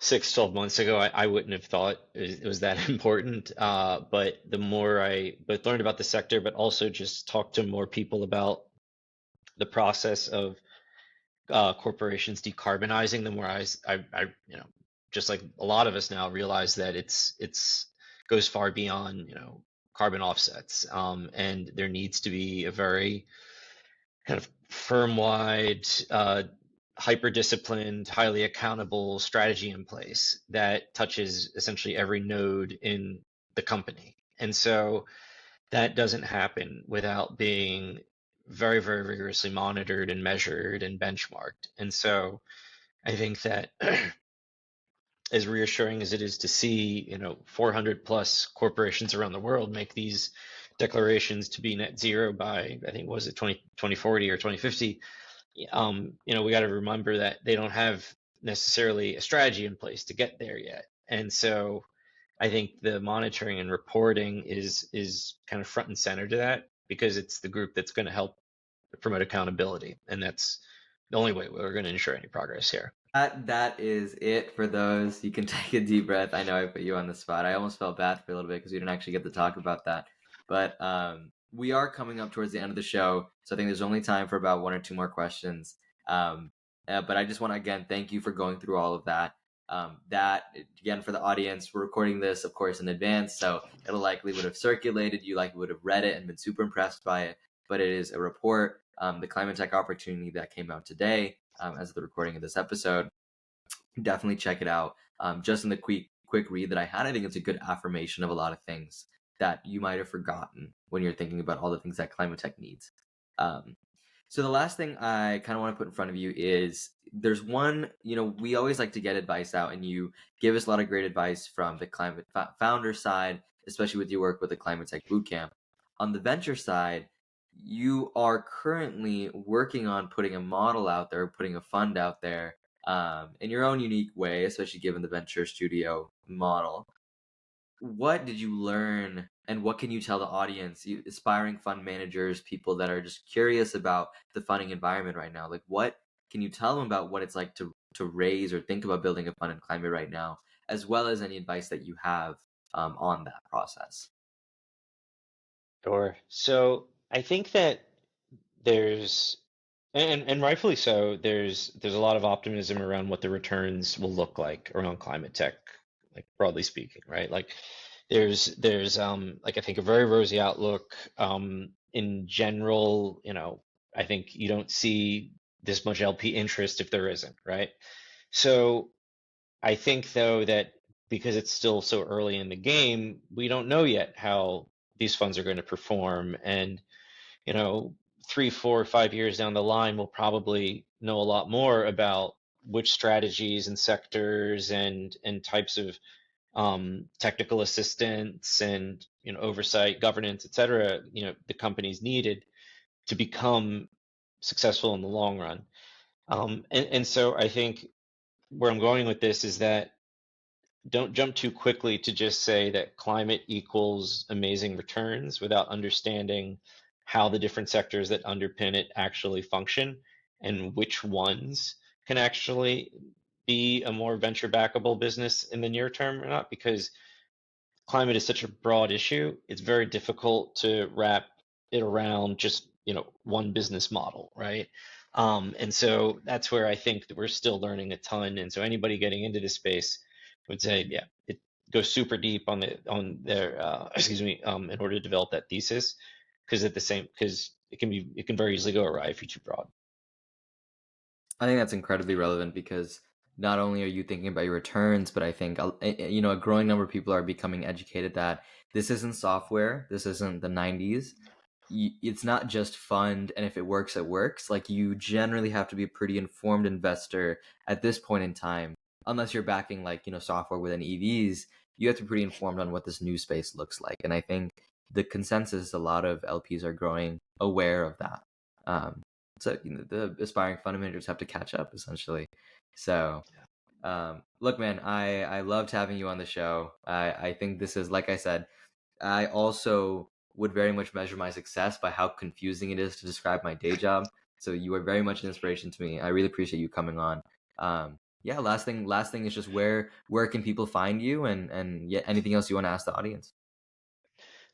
6, 12 months ago, I wouldn't have thought it was that important. But the more I both learned about the sector, but also just talked to more people about the process of corporations decarbonizing, the more I just like a lot of us now realize that it's goes far beyond carbon offsets, and there needs to be a very kind of firm-wide, hyper-disciplined, highly accountable strategy in place that touches essentially every node in the company. And so that doesn't happen without being very, very rigorously monitored and measured and benchmarked. And so I think that as reassuring as it is to see, 400 plus corporations around the world make these declarations to be net zero by, I think, was it 2040 or 2050? We got to remember that they don't have necessarily a strategy in place to get there yet. And so I think the monitoring and reporting is kind of front and center to that, because it's the group that's going to help promote accountability. And that's the only way we're going to ensure any progress here. That is it for those. You can take a deep breath. I know I put you on the spot. I almost felt bad for a little bit because we didn't actually get to talk about that. But we are coming up towards the end of the show, so I think there's only time for about one or two more questions. But I just want to, again, thank you for going through all of that. That, again, for the audience, we're recording this, of course, in advance, so it'll likely would have circulated. You likely would have read it and been super impressed by it. But it is a report, the Climate Tech opportunity that came out today, as of the recording of this episode. Definitely check it out. Just in the quick read that I had, I think it's a good affirmation of a lot of things that you might have forgotten when you're thinking about all the things that Climate Tech needs. So the last thing I kind of want to put in front of you is there's one, we always like to get advice out, and you give us a lot of great advice from the climate founder side, especially with your work with the Climate Tech Bootcamp. On the venture side, you are currently working on putting a model out there, putting a fund out there, in your own unique way, especially given the venture studio model. What did you learn, and what can you tell the audience, aspiring fund managers, people that are just curious about the funding environment right now? Like, what can you tell them about what it's like to raise or think about building a fund in climate right now, as well as any advice that you have on that process? Sure. So I think that there's and rightfully so, there's a lot of optimism around what the returns will look like around climate tech, like broadly speaking, right? Like there's like I think a very rosy outlook. In general, I think you don't see this much LP interest if there isn't, right? So I think though that because it's still so early in the game, we don't know yet how these funds are going to perform. And, you know, 3, 4, 5 years down the line, we'll probably know a lot more about which strategies and sectors and types of technical assistance and oversight, governance, et cetera, the companies needed to become successful in the long run. And so I think where I'm going with this is that don't jump too quickly to just say that climate equals amazing returns without understanding how the different sectors that underpin it actually function and which ones can actually be a more venture backable business in the near term or not, because climate is such a broad issue. It's very difficult to wrap it around just, one business model, right? And so that's where I think that we're still learning a ton. And so anybody getting into this space would say, yeah, it goes super deep on their in order to develop that thesis, because it can very easily go awry if you're too broad. I think that's incredibly relevant because not only are you thinking about your returns, but I think a growing number of people are becoming educated that this isn't software, this isn't the 90s. It's not just fund, and if it works, it works. Like, you generally have to be a pretty informed investor at this point in time, unless you're backing like software within EVs. You have to be pretty informed on what this new space looks like, and I think the consensus, a lot of LPs are growing aware of that. So the aspiring fund managers have to catch up, essentially. So look, man, I loved having you on the show. I think this is, like I said, I also would very much measure my success by how confusing it is to describe my day job. So you are very much an inspiration to me. I really appreciate you coming on. Yeah, last thing is just where can people find you, and yeah, anything else you want to ask the audience?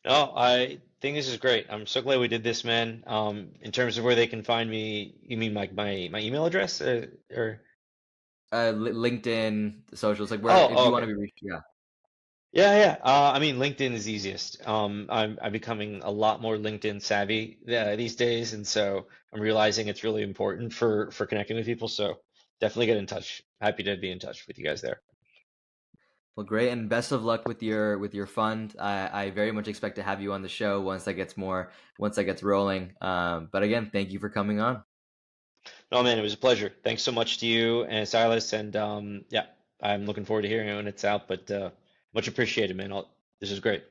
No, I think this is great. I'm so glad we did this, man. In terms of where they can find me, you mean like my email address, or? LinkedIn, socials, like where, Oh, if you want to okay. be reached. Yeah. Yeah, yeah. I mean, LinkedIn is easiest. I'm becoming a lot more LinkedIn savvy these days, and so I'm realizing it's really important for connecting with people. So definitely get in touch. Happy to be in touch with you guys there. Well, great, and best of luck with your fund. I very much expect to have you on the show once that gets rolling. But again, thank you for coming on. No, man, it was a pleasure. Thanks so much to you and Silas, and yeah, I'm looking forward to hearing it when it's out. But much appreciated, man. This is great.